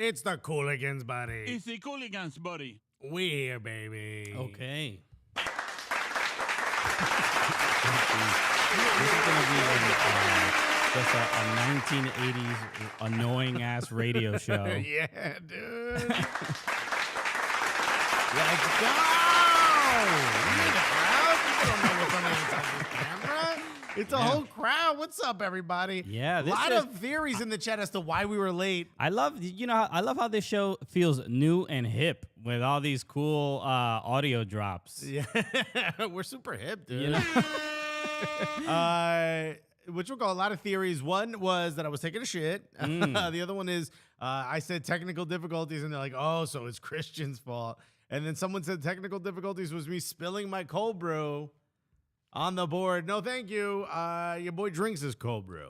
It's the Cooligans, buddy. It's the Cooligans, buddy. We here, baby. Okay. This is going to be just a 1980s annoying-ass radio show. Yeah, dude. Let's go! Look at the crowd. People don't know what's on the inside of the camera. It's a whole crowd. What's up, everybody? Yeah, a lot of theories in the chat as to why we were late. I love how this show feels new and hip with all these cool audio drops. Yeah, we're super hip, dude. You know? Which we'll call a lot of theories. One was that I was taking a shit. The other one is I said technical difficulties, and they're like, oh, so it's Christian's fault. And then someone said technical difficulties was me spilling my cold brew on the board. No, thank you. Your boy drinks his cold brew.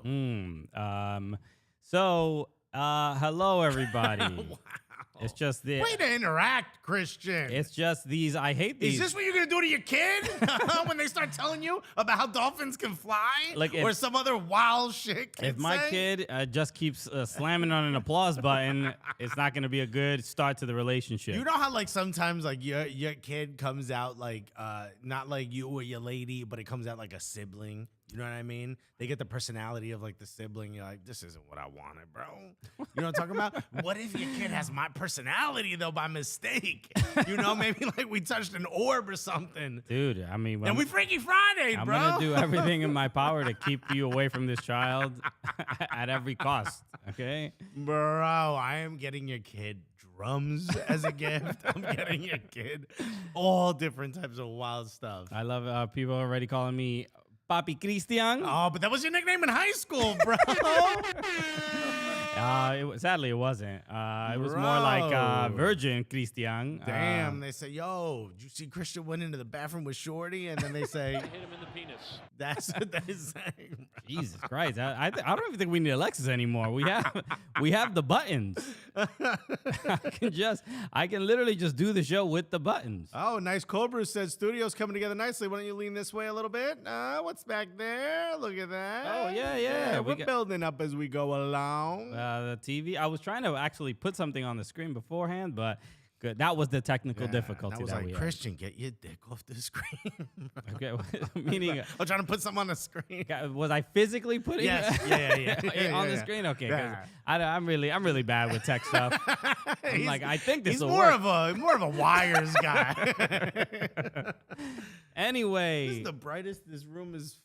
Hello, everybody. Wow. It's just the way to interact, Christian. It's just these. I hate these. Is this what you're gonna do to your kid when they start telling you about how dolphins can fly, or some other wild shit? If my kid just keeps slamming on an applause button, it's not gonna be a good start to the relationship. You know how sometimes your kid comes out not like you or your lady, but it comes out like a sibling. You know what I mean? They get the personality of the sibling. You're like, this isn't what I wanted, bro. You know what I'm talking about? What if your kid has my personality though by mistake? You know, maybe we touched an orb or something. Dude, I mean, and we Freaky Friday, I'm bro. I'm gonna do everything in my power to keep you away from this child at every cost. Okay, bro. I am getting your kid drums as a gift. I'm getting your kid all different types of wild stuff. I love people already calling me Papi Christian. Oh, but that was your nickname in high school, bro. Sadly, it wasn't. It was more like Virgin Christian. Damn, they say, yo, did you see Christian went into the bathroom with Shorty? And then they say, hit him in the penis. That's what they say. Bro. Jesus Christ. I don't even think we need Alexis anymore. We have the buttons. I can literally just do the show with the buttons. Oh, nice. Cobra said studio's coming together nicely. Why don't you lean this way a little bit? What's back there? Look at that. Oh, yeah. We're building up as we go along. The TV. I was trying to actually put something on the screen beforehand, but good. That was the technical difficulty. That was that we Christian, get your dick off the screen. Okay, meaning I'm trying to put something on the screen. Was I physically putting yeah, on the screen? Okay, I'm really bad with tech stuff. I think this will work. He's more of a wires guy. Anyway, this is the brightest this room has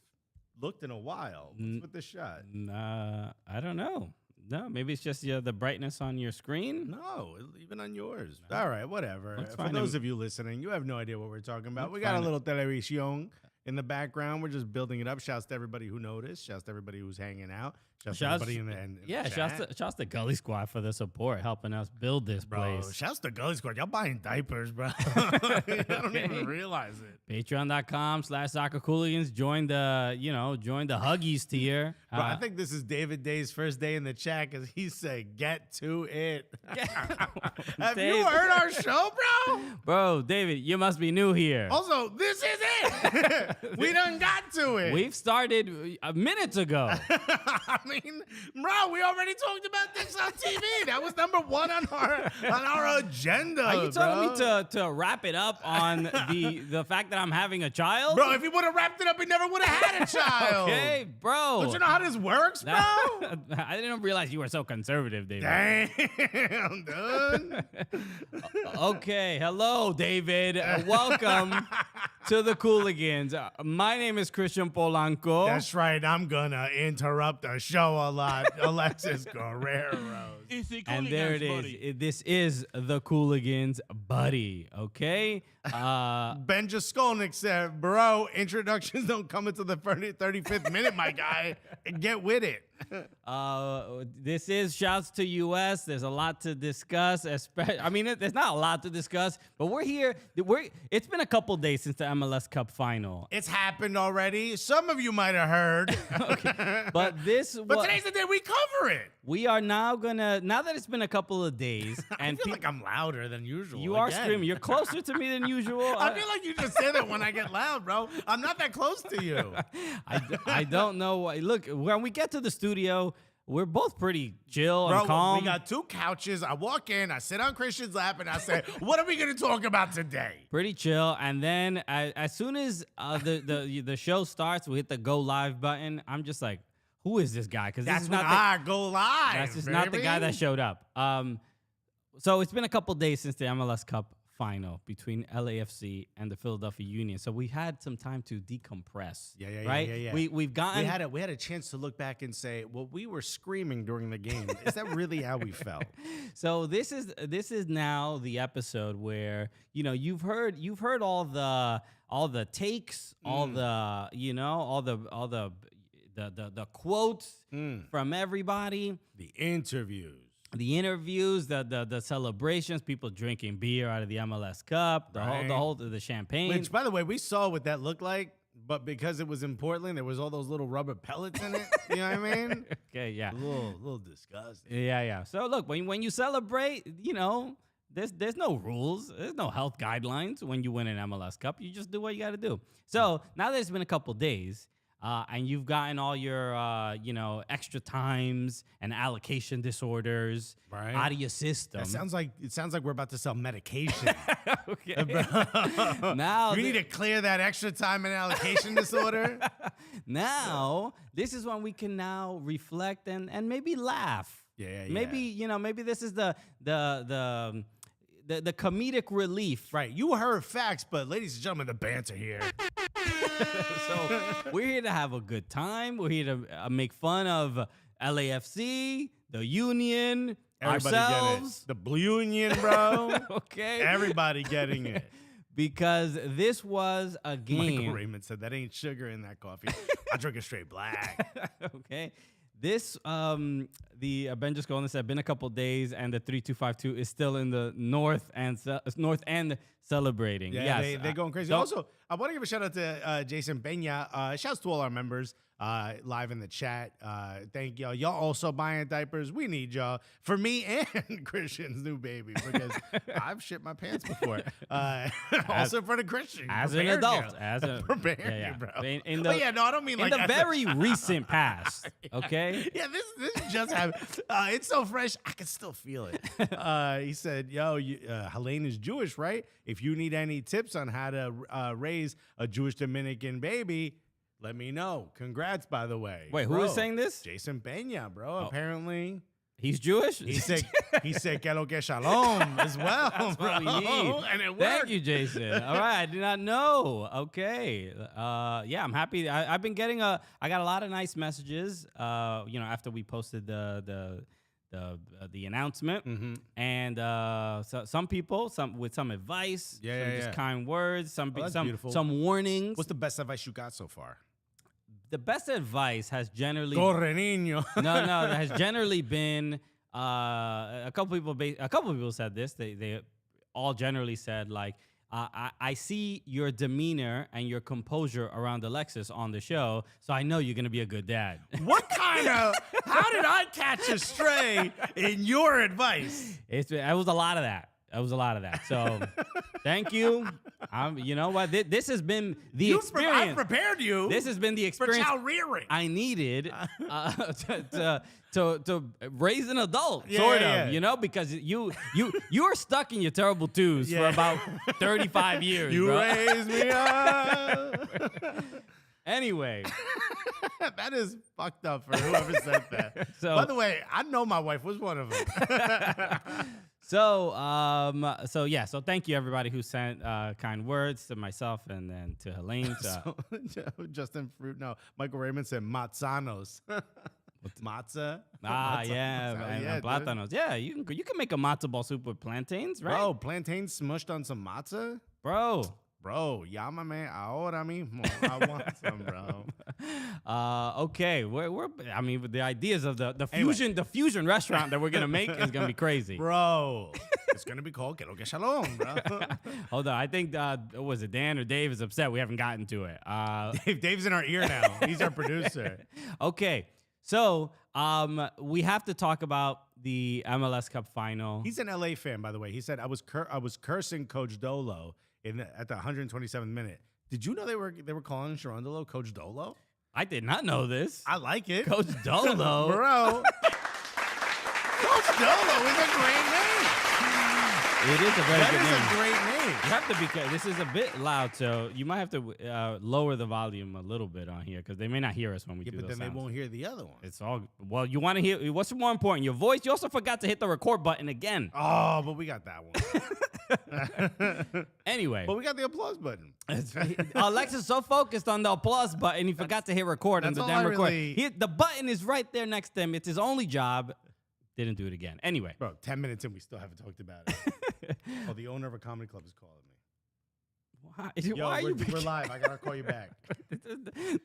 looked in a while. What's with the shot? I don't know. No, maybe it's just the brightness on your screen. No, even on yours. All right, whatever. For those of you listening, you have no idea what we're talking about. We got a little televisión in the background. We're just building it up. Shouts to everybody who noticed. Shouts to everybody who's hanging out. Shouts to everybody in the chat. Shouts to Gully Squad for the support, helping us build this place. Shouts to Gully Squad. Y'all buying diapers, bro. I don't even realize it. Patreon.com/soccercooligans. Join the Huggies tier. Bro, I think this is David Day's first day in the chat because he said, get to it. Have you heard our show, bro? Bro, David, you must be new here. Also, this is it. We done got to it. We've started minutes ago. I mean, bro, we already talked about this on TV. That was number one on our agenda. Are you telling me to wrap it up on the fact that I'm having a child? Bro, if he would have wrapped it up, he never would have had a child. Okay, bro. Don't you know how this works, bro? I didn't realize you were so conservative, David. Damn, dude. Okay, hello, David. Welcome to the Cooligans. My name is Christian Polanco. That's right. I'm gonna interrupt the show a lot. Alexis Guerrero. And there it is. This is the Cooligans, buddy. Okay. Ben Jaskolnik said, "Bro, introductions don't come until the 35th minute, my guy. Get with it." This is shouts to US. There's a lot to discuss. There's not a lot to discuss, but we're here. It's been a couple days since the MLS Cup final. It's happened already. Some of you might have heard. Okay. But today's the day we cover it. We are now that it's been a couple of days, and I feel like I'm louder than usual. You are screaming. You're closer to me than usual. I feel like you just say that when I get loud, bro. I'm not that close to you. I don't know why. Look, when we get to the studio, we're both pretty chill Bro, and calm. we got 2 couches. I walk in, I sit on Christian's lap, and I say, what are we going to talk about today? Pretty chill. And then as soon as the show starts, we hit the go live button. I'm just like, who is this guy? Because That's when I go live. That's just not the guy that showed up. So it's been a couple days since the MLS Cup final between LAFC and the Philadelphia Union. So we had some time to decompress. Right? Yeah. We've gotten. We had a chance to look back and say, well, we were screaming during the game. Is that really how we felt? So this is now the episode where you've heard all the takes, all the quotes from everybody, The interviews, the celebrations, people drinking beer out of the MLS Cup, the champagne. which, by the way, we saw what that looked like, but because it was in Portland, there was all those little rubber pellets in it. You know what I mean? Okay, yeah, A little disgusting. yeah. So look, when you celebrate, there's no rules, there's no health guidelines when you win an MLS Cup. You just do what you got to do. So now that it's been a couple days. And you've gotten all your, extra times and allocation disorders out of your system. It sounds like we're about to sell medication. Okay. Now you need to clear that extra time and allocation disorder. Now this is when we can now reflect and maybe laugh. Yeah. Maybe this is the comedic relief. Right. You heard facts, but ladies and gentlemen, the banter here. So we're here to have a good time. We're here to make fun of LAFC, the Union, Everybody ourselves. get it. The Blue Union, bro. Okay. Everybody getting it. Because this was a game. Michael Raymond said that ain't sugar in that coffee. I drink it straight black. Okay. This, the Ben just going said, been a couple days, and the 3252 is still in the north end celebrating. Yeah, yes, they're going crazy. Also, I want to give a shout out to Jason Pena. Shouts to all our members live in the chat. Thank y'all. Y'all also buying diapers. We need y'all for me and Christian's new baby because I've shit my pants before. Also for the Christian. As an adult. Prepare you, bro. I don't mean in the very recent past. Okay. Yeah, this just happened. It's so fresh, I can still feel it. He said, Helene is Jewish, right? If you need any tips on how to raise a Jewish Dominican baby, let me know. Congrats, by the way. Wait, who is saying this? Jason Pena, bro. Apparently. He's Jewish? He said que lo que shalom as well. That's bro. what we need. And it worked. Thank you, Jason. All right, I did not know. Okay. I'm happy. I've been getting I got a lot of nice messages, after we posted the announcement. Mm-hmm. And so some people, with some advice, just kind words, some warnings. What's the best advice you got so far? The best advice has generally Corre, niño. no, that has generally been a couple people said this. They all generally said like, I see your demeanor and your composure around Alexis on the show, so I know you're gonna be a good dad. What kind of? How did I catch a stray in your advice? It was a lot of that. So, thank you. You know what? This has been the experience. I prepared you. This has been the experience for child rearing. I needed to raise an adult, sort of, because you were stuck in your terrible twos for about 35 years. You bro. raised me up. Anyway. That is fucked up for whoever said that. So, by the way, I know my wife was one of them. So thank you everybody who sent kind words to myself and then to Helene. Justin Fruit, no. Michael Raymond said matzanos. Matzah. And plátanos. Yeah, you can make a matzo ball soup with plantains, right? Bro, plantains smushed on some matzah? Bro, llámame ahora mismo. I want some, bro. Okay, the ideas of the fusion restaurant that we're gonna make is gonna be crazy, bro. It's gonna be called Quiero que Shalom, bro. Hold on, I think was it Dan or Dave is upset we haven't gotten to it. Dave's in our ear now. He's our producer. Okay, so we have to talk about the MLS Cup final. He's an LA fan, by the way. He said I was cursing Coach Dolo at the 127th minute. Did you know they were calling Sharondolo Coach Dolo? I did not know this. I like it. Coach Dolo. Bro, was a great name. It is a very That good is name. a great name. You have to be careful. This is a bit loud, so you might have to lower the volume a little bit on here because they may not hear us when we Yeah, do but those then sounds. they won't hear the other one. It's all well. You want to hear what's more important, your voice. You also forgot to hit the record button again. Oh, but we got that one. Anyway, But we got the applause button. Alexa's so focused on the applause button, he forgot to hit record on that's the all damn I record. really- The button is right there next to him. It's his only job. Didn't do it again. Anyway, Bro, 10 minutes in, we still haven't talked about it. Oh, the owner of a comedy club is calling me. why Yo, are you? we're live. I got to call you back.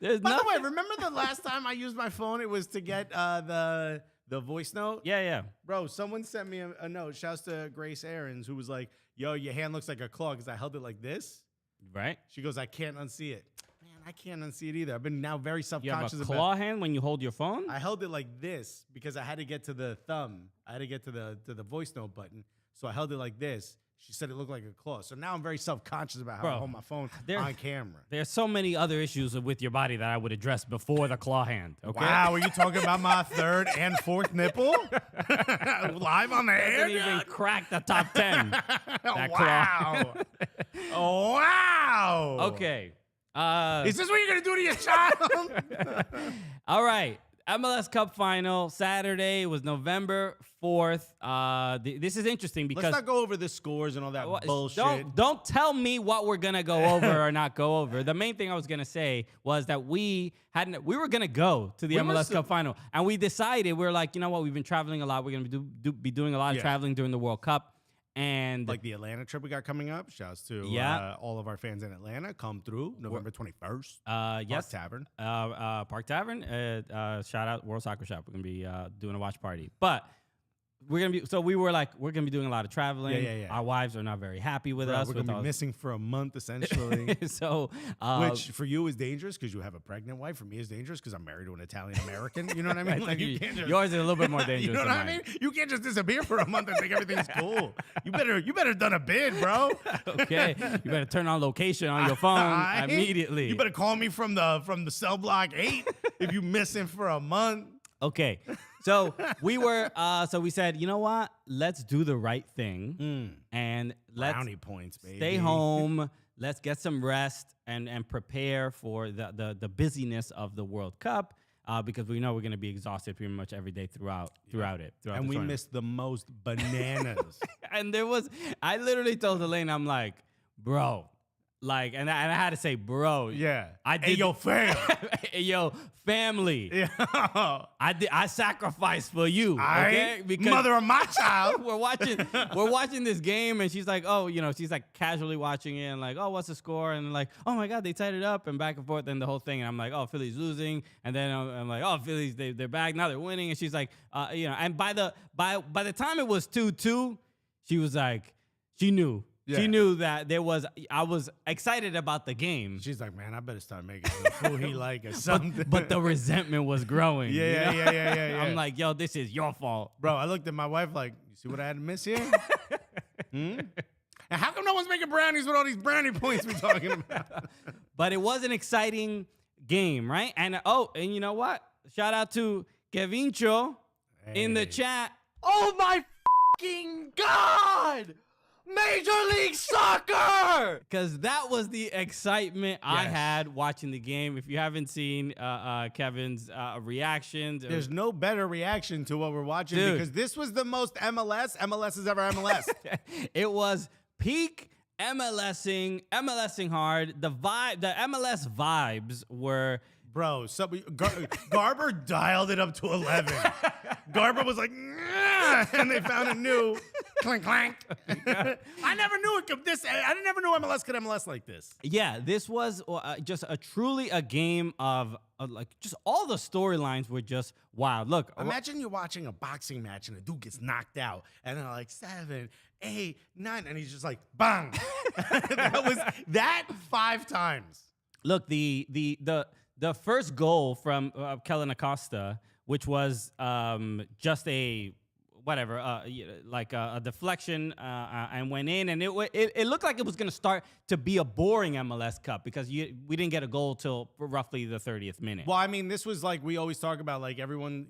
There's By the nothing. way, remember the last time I used my phone? It was to get the voice note? Yeah. Bro, someone sent me a note. Shouts to Grace Aarons, who was like, yo, your hand looks like a claw because I held it like this. Right? She goes, I can't unsee it. Man, I can't unsee it either. I've been now very You have self-conscious a about claw hand when you hold your phone? I held it like this because I had to get to the thumb. I had to get to the voice note button. So I held it like this. She said it looked like a claw. So now I'm very self-conscious about how I Bro, hold my phone there- on camera. There's so many other issues with your body that I would address before the claw hand. Okay. Wow, are you talking about my third and fourth nipple? Live on the air? Didn't even crack the top 10. That Wow. Wow. Okay. Is this what you're going to do to your child? All right. MLS Cup final Saturday was November 4th. This is interesting because Let's not go over the scores and all that bullshit. Don't tell me what we're gonna go over or not go over. The main thing I was gonna say was that we were gonna go to the MLS Cup final, and we decided we were like, you know what, we've been traveling a lot. We're gonna be doing a lot of traveling during the World Cup, and Like the Atlanta trip we got coming up. Shouts to all of our fans in Atlanta. Come through November 21st. yes, Tavern. Park Tavern. Shout out World Soccer Shop. We're gonna be doing a watch party, but. We're gonna be we were like, we're gonna be doing a lot of traveling. Yeah. Our wives are not very happy with Bro, us. we're with going to be missing for a month, essentially. so Which for you is dangerous because you have a pregnant wife. For me is dangerous because I'm married to an Italian American. You know what I mean? Like you can't just, yours is a little bit more dangerous. you know what than I mine. mean? You can't just disappear for a month and think everything's cool. You better done a bid, bro. Okay, you better turn on location on your phone immediately. You better call me from the cell block 8 if you missing for a month. Okay, so we were so we said, you know what? Let's do the right thing and let's Brownie points, baby. stay home. Let's get some rest and prepare for the busyness of the World Cup because we know we're going to be exhausted pretty much every day throughout it. And we missed the most bananas. And I literally told Elaine, I'm like, bro, like, and I had to say, bro. Yeah. I did. Hey, yo, fam. Hey, yo, family. Yeah. I sacrificed for you. Okay? Because mother of my child. we're watching this game, and she's like, oh, she's like casually watching it, and like, oh, what's the score? And like, oh my God, they tied it up, and back and forth, and the whole thing. And I'm like, oh, Philly's losing, and then I'm like, oh, Philly's they're back now, they're winning, and she's like, and by the time it was 2-2, she was like, she knew. Yeah. She knew that I was excited about the game. She's like, man, I better start making some food he like or something. But the resentment was growing. Yeah. I'm like, yo, this is your fault. Bro, I looked at my wife like, you see what I had to miss here? And how come no one's making brownies with all these brownie points we talking about? But it was an exciting game, right? And and you know what? Shout out to Kevincho in the chat. Oh my fucking God! Major League Soccer! Because that was the excitement I had watching the game. If you haven't seen Kevin's reactions. There's no better reaction to what we're watching because this was the most MLS has ever MLS. It was peak MLSing hard. The MLS vibes were... Bro, Garber dialed it up to 11. Garber was like, nah, and they found a new clink clank. I never knew I never knew MLS could MLS like this. Yeah, this was just truly a game of like just all the storylines were just wild. Look, imagine you're watching a boxing match and a dude gets knocked out, and they're like 7, 8, 9, and he's just like bang. That was that 5 times. Look, the first goal from Kellen Acosta, which was just a deflection and went in, and it looked like it was going to start to be a boring MLS Cup because we didn't get a goal till roughly the 30th minute. Well, I mean, this was like we always talk about, like everyone,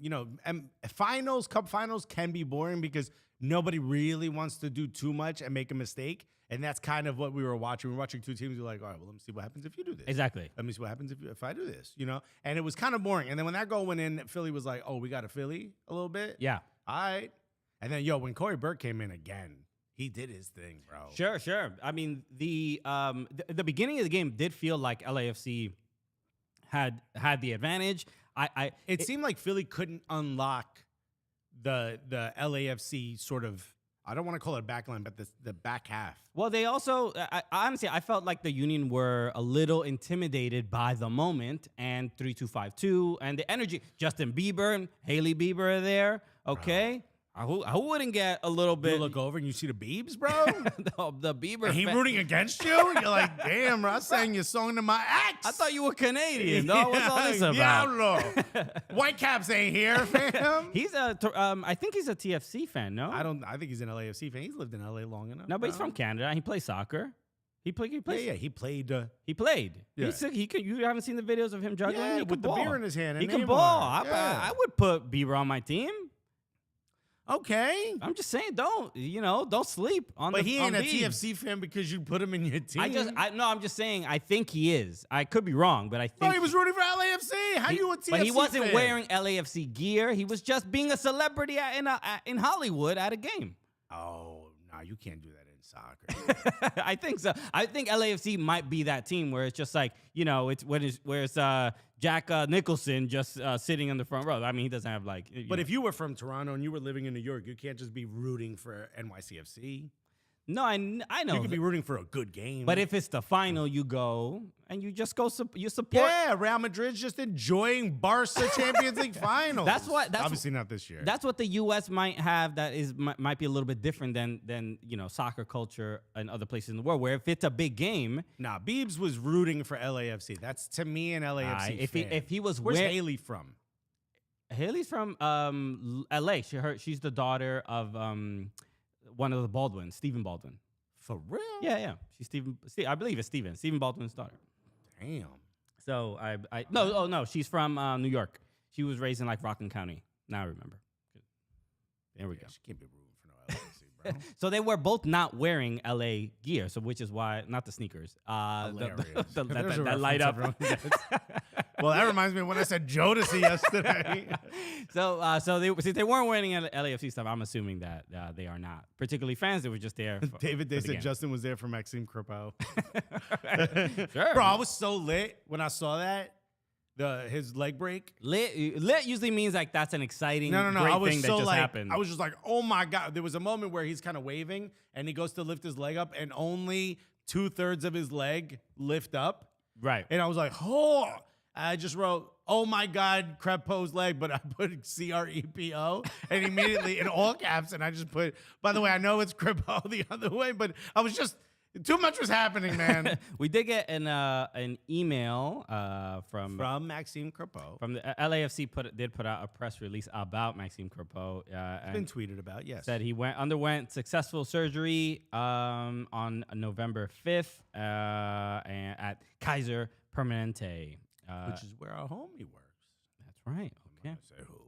Cup finals can be boring because nobody really wants to do too much and make a mistake. And that's kind of what we were watching. We were watching two teams. We're like, all right, well, let me see what happens if you do this. Exactly. Let me see what happens if I do this, you know? And it was kind of boring. And then when that goal went in, Philly was like, oh, we got a Philly a little bit? Yeah. All right. And then, when Corey Burke came in again, he did his thing, bro. Sure. I mean, the beginning of the game did feel like LAFC had the advantage. It seemed like Philly couldn't unlock the LAFC sort of, I don't want to call it a back line, but the back half. Well, they also, honestly, I felt like the Union were a little intimidated by the moment and 3-2-5-2 and the energy. Justin Bieber and Haley Bieber are there, okay? Who wouldn't get a little bit? You look over and you see the Biebs, bro? the Bieber. He rooting against you? You're like, damn, bro, I sang your song to my ex. I thought you were Canadian, dog. What's all this about? Diablo. Whitecaps ain't here, fam. He's I think he's a TFC fan, no? I think he's an LAFC fan. He's lived in LA long enough. No, but he's from Canada. He plays soccer. He played. Yeah, he played. He played. Yeah. He could. You haven't seen the videos of him juggling? Yeah, He with could the ball. beer in his hand. He and can Neymar. ball. Yeah. I would put Bieber on my team. Okay. I'm just saying, don't sleep on. But he ain't on a Biebs. TFC fan because you put him in your team. I'm just saying. I think he is. I could be wrong, but I think No, he was rooting for LAFC. How you a TFC But he wasn't fan? wearing LAFC gear. He was just being a celebrity in Hollywood at a game. Oh, no, you can't do that in soccer. I think so. I think LAFC might be that team where it's just like, it's where it's Jack Nicholson just sitting in the front row. I mean, he doesn't have like. But if you were from Toronto and you were living in New York, you can't just be rooting for NYCFC. No, I know. You could be rooting for a good game. But if it's the final, you go and you just go. You support. Yeah, Real Madrid's just enjoying Barca Champions League finals. That's obviously not this year. That's what the U.S. might have. That might be a little bit different than soccer culture in other places in the world. Where if it's a big game, nah, Biebs was rooting for LAFC. That's to me an LAFC fan. If he was Where's Haley from? Haley's from L.A. She's the daughter of one of the Baldwins, Stephen Baldwin. For real? Yeah. She's I believe it's Stephen Baldwin's daughter. Damn. So no, she's from New York. She was raised in like Rockland County. Now I remember. There we go. She can't be rooting for no LAFC, bro. So they were both not wearing LA gear, so which is why not the sneakers. Hilarious. That light up. Well, that reminds me of when I said Jodeci yesterday. So since they weren't wearing LAFC stuff, I'm assuming that they are not particularly fans. They were just there. They said game. Justin was there for Maxime Crepeau. Sure, bro, I was so lit when I saw that. His leg break. Lit usually means like that's an exciting, No. great I was thing so that just like, happened. I was just like, oh my god. There was a moment where he's kind of waving and he goes to lift his leg up, and only 2/3 of his leg lift up. Right. And I was like, oh. I just wrote, oh my god, Crepeau's leg, but I put CREPO, and immediately in all caps, and I just put. By the way, I know it's Crepeau the other way, but I was just. Too much was happening, man. We did get an email from Maxime Crepeau. From the LAFC did put out a press release about Maxime Crepeau. It's been tweeted about, yes. Said he underwent successful surgery on November 5th and at Kaiser Permanente, which is where our homie works. That's right. Okay. Say who?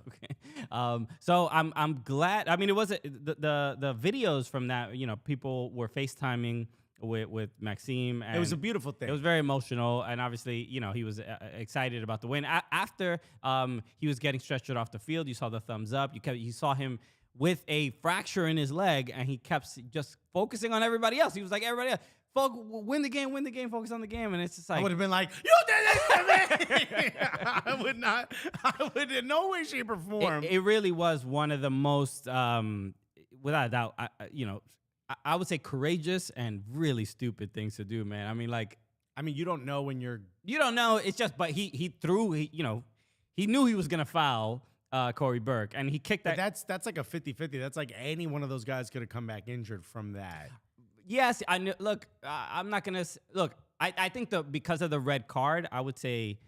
Okay. So I'm glad. I mean, it wasn't the videos from that. People were FaceTiming with Maxime. And it was a beautiful thing. It was very emotional, and obviously, he was excited about the win. After he was getting stretchered off the field, you saw the thumbs up. You saw him with a fracture in his leg, and he kept just focusing on everybody else. He was like, everybody else. Win the game, focus on the game. And it's just like, I would have been like, you did this to me. I would in no way, shape, or form. It really was one of the most, without a doubt, I would say courageous and really stupid things to do, man. I mean, you don't know when you're. You don't know. It's just, but he threw, he knew he was going to foul Corey Burke, and he kicked that. But that's like a 50-50. That's like any one of those guys could have come back injured from that. Yes, I know. Look, I'm not gonna look. I think because of the red card, I would say,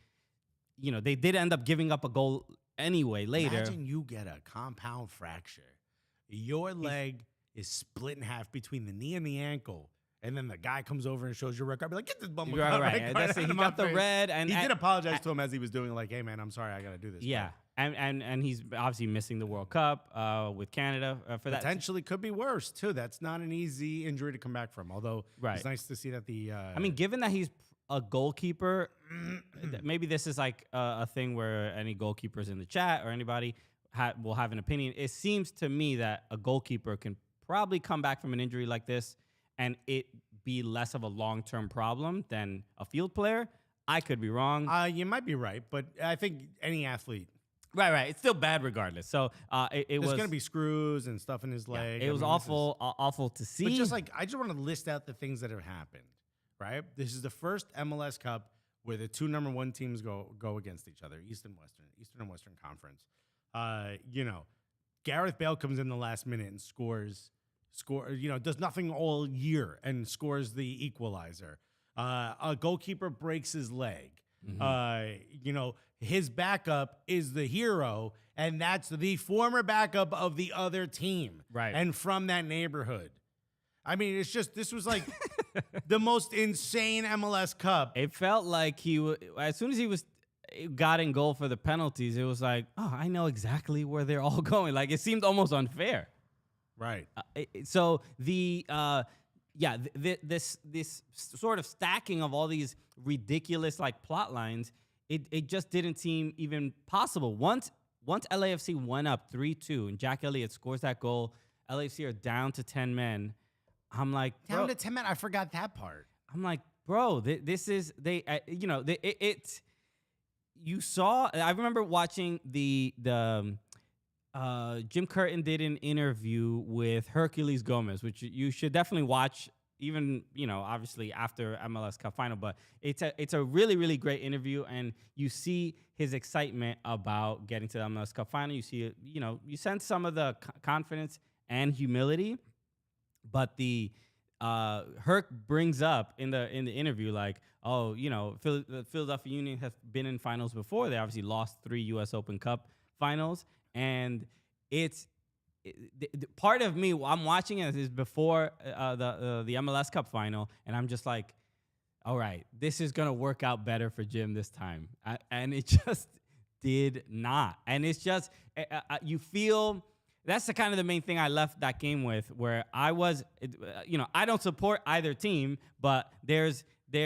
they did end up giving up a goal anyway later. Imagine you get a compound fracture, your leg is split in half between the knee and the ankle, and then the guy comes over and shows your red card. Be like, get this bum. Right. That's it. He got the red, and he did apologize to him as he was doing it. Like, hey man, I'm sorry, I gotta do this. Yeah. And he's obviously missing the World Cup with Canada for that. Potentially could be worse too. That's not an easy injury to come back from. Although Right. it's nice to see that the. I mean, given that he's a goalkeeper, maybe this is like a thing where any goalkeepers in the chat or anybody will have an opinion. It seems to me that a goalkeeper can probably come back from an injury like this and it be less of a long-term problem than a field player. I could be wrong. You might be right, but I think any athlete. Right. It's still bad regardless. So it was There's going to be screws and stuff in his leg. it was awful to see. But just like, I just want to list out the things that have happened, right? This is the first MLS Cup where the two number 1 teams go against each other, Eastern and Western Conference. Gareth Bale comes in the last minute and scores, does nothing all year and scores the equalizer. A goalkeeper breaks his leg. His backup is the hero, and that's the former backup of the other team. Right. And from that neighborhood. I mean, this was like the most insane MLS Cup. It felt like as soon as he got in goal for the penalties, it was like, oh, I know exactly where they're all going. Like, it seemed almost unfair. Right. So this sort of stacking of all these ridiculous like plot lines, it just didn't seem even possible. Once LAFC went up 3-2 and Jack Elliott scores that goal, LAFC are down to 10 men. I'm like, Down to 10 men. I forgot that part. I'm like, bro, this is you saw. I remember watching the Jim Curtin did an interview with Herculez Gomez, which you should definitely watch. Even obviously after MLS Cup final, but it's a really, really great interview, and you see his excitement about getting to the MLS Cup final. You see you sense some of the confidence and humility, but the Herc brings up in the interview like, oh, the Philadelphia Union has been in finals before. They obviously lost 3 U.S. Open Cup finals, and part of me, I'm watching it is before the MLS Cup final, and I'm just like, all right, this is gonna work out better for Jim this time, and it just did not. And it's just you feel that's the kind of the main thing I left that game with, where I was, I don't support either team, but we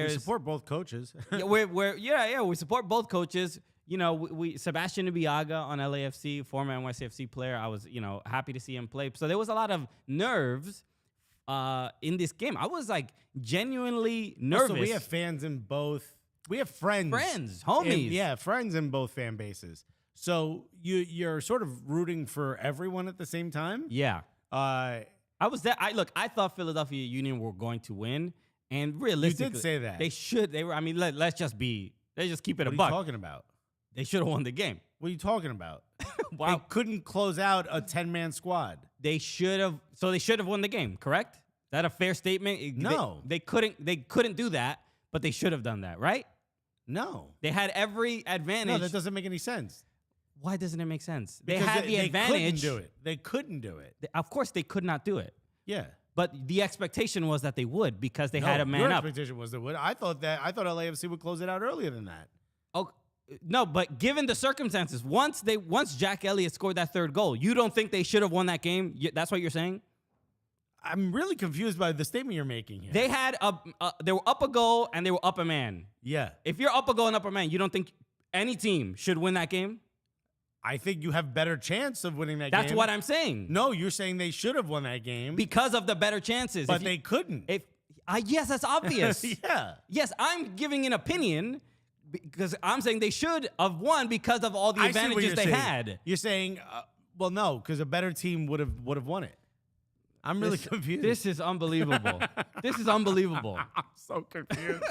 support both coaches. we support both coaches. We Sebastian Ibeaga on LAFC, former NYCFC player. I was, happy to see him play. So there was a lot of nerves in this game. I was like genuinely nervous. So we have fans in both. We have friends, homies. Friends in both fan bases. So you're sort of rooting for everyone at the same time. Yeah. I was there. I thought Philadelphia Union were going to win, and realistically, you did say that they should. They were. I mean, let's just keep it a buck. What are you talking about? They should have won the game. What are you talking about? Wow. They couldn't close out a 10-man squad. They should have. So they should have won the game. Correct? Is that a fair statement? No. They couldn't do that, but they should have done that, right? No. They had every advantage. No, that doesn't make any sense. Why doesn't it make sense? Because they had the advantage. They couldn't do it. Of course, they could not do it. Yeah. But the expectation was that they would, because they had a man your up. expectation was they would. I thought LAFC would close it out earlier than that. Oh, no, but given the circumstances, once Jack Elliott scored that third goal, you don't think they should have won that game? That's what you're saying? I'm really confused by the statement you're making here. They were up a goal and they were up a man. Yeah. If you're up a goal and up a man, you don't think any team should win that game? I think you have better chance of winning that game. That's what I'm saying. No, you're saying they should have won that game. Because of the better chances. But they couldn't. Yes, that's obvious. Yeah. Yes, I'm giving an opinion because I'm saying they should have won because of all the advantages they had. You're saying, well, no, because a better team would have won it. I'm really confused. This is unbelievable. This is unbelievable. I'm so confused.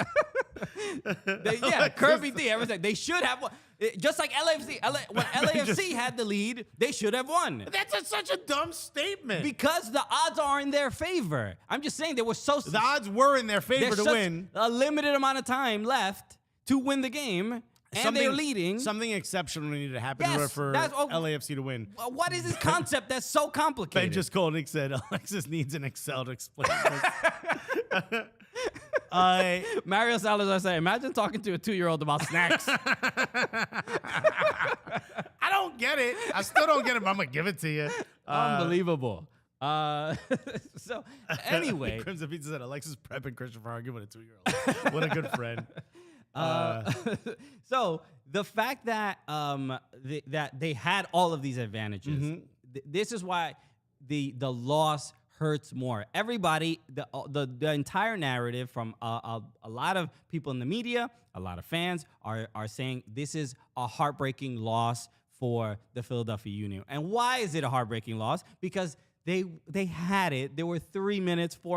Kirby D. Everything. They should have won. Just like LAFC. When LAFC had the lead, they should have won. That's such a dumb statement. Because the odds are in their favor. I'm just saying they were so. The odds were in their favor to win. A limited amount of time left to win the game. And they're leading. Something exceptional needed to happen in order for LAFC to win. What is this concept that's so complicated? Ben just Kolnick said Alexis needs an Excel to explain this. Mario Salazar said, imagine talking to a 2-year-old about snacks. I don't get it. I still don't get it, but I'm going to give it to you. Unbelievable. So anyway, Crimson Pizza said Alexis Prep and Christopher arguing with a 2-year-old. What a good friend. So the fact that that they had all of these advantages, this is why the loss hurts more. Everybody, the entire narrative from a lot of people in the media, a lot of fans are saying this is a heartbreaking loss for the Philadelphia Union. And why is it a heartbreaking loss? Because they had it. They were 4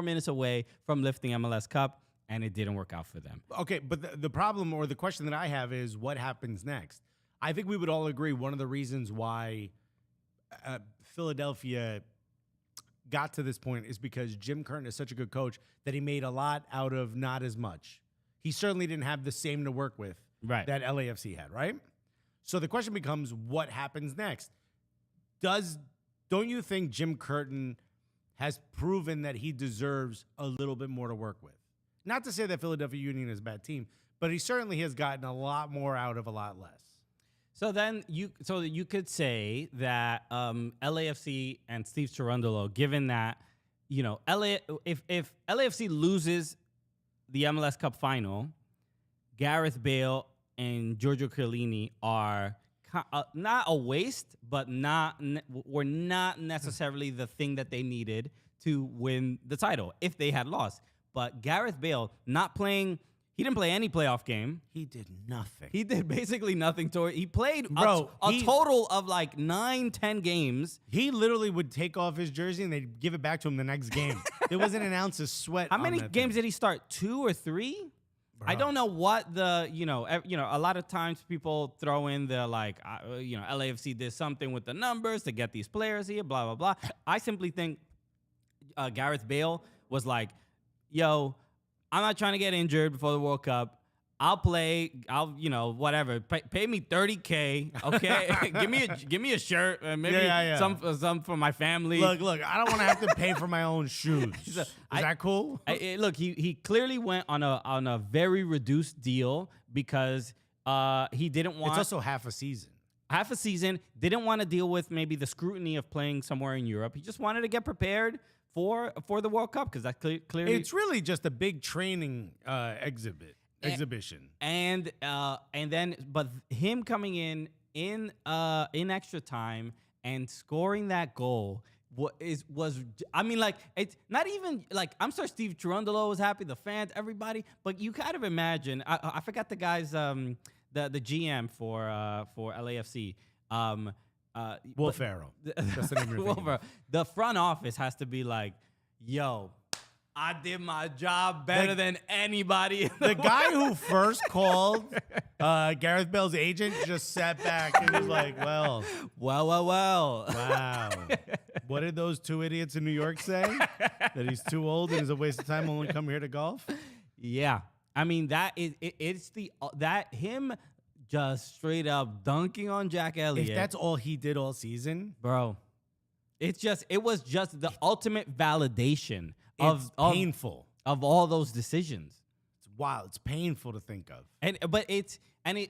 minutes away from lifting MLS Cup, and it didn't work out for them. Okay, but the problem or the question that I have is what happens next? I think we would all agree one of the reasons why Philadelphia got to this point is because Jim Curtin is such a good coach that he made a lot out of not as much. He certainly didn't have the same to work with that LAFC had, right? So the question becomes, what happens next? Don't you think Jim Curtin has proven that he deserves a little bit more to work with? Not to say that Philadelphia Union is a bad team, but he certainly has gotten a lot more out of a lot less. So then you could say that LAFC and Steve Cherundolo, given that, you know, if LAFC loses the MLS Cup final, Gareth Bale and Giorgio Chiellini are not a waste, but were not necessarily the thing that they needed to win the title if they had lost. But Gareth Bale not playing. He didn't play any playoff game. He did nothing. He did basically nothing. He played a total of like 9-10 games. He literally would take off his jersey and they'd give it back to him the next game. There wasn't an ounce of sweat. How many games did he start? 2 or 3? Bro. I don't know what a lot of times people throw in the LAFC did something with the numbers to get these players here, blah, blah, blah. I simply think Gareth Bale was like, yo, I'm not trying to get injured before the World Cup. I'll play. Whatever. Pay me $30K. Okay, give me a shirt. Maybe some for my family. Look. I don't want to have to pay for my own shoes. Is that cool? Look, he clearly went on a very reduced deal because he didn't want. It's also half a season. Half a season. Didn't want to deal with maybe the scrutiny of playing somewhere in Europe. He just wanted to get prepared for the World Cup because that clearly it's really just a big training exhibition. And then but him coming in extra time and scoring that goal was it's not even like, I'm sure Steve Cherundolo was happy, the fans, everybody, but you kind of imagine, I forgot the guy's the GM for LAFC. Will Ferrell. That's the name of your The front office has to be like, yo, I did my job better than anybody. The guy who first called Gareth Bale's agent just sat back and was like, well. Wow. What did those 2 idiots in New York say? That he's too old and is a waste of time, only come here to golf? Yeah. I mean, him just straight up dunking on Jack Elliott. If that's all he did all season, bro, it was just the ultimate validation of painful of all those decisions. It's wild. It's painful to think of.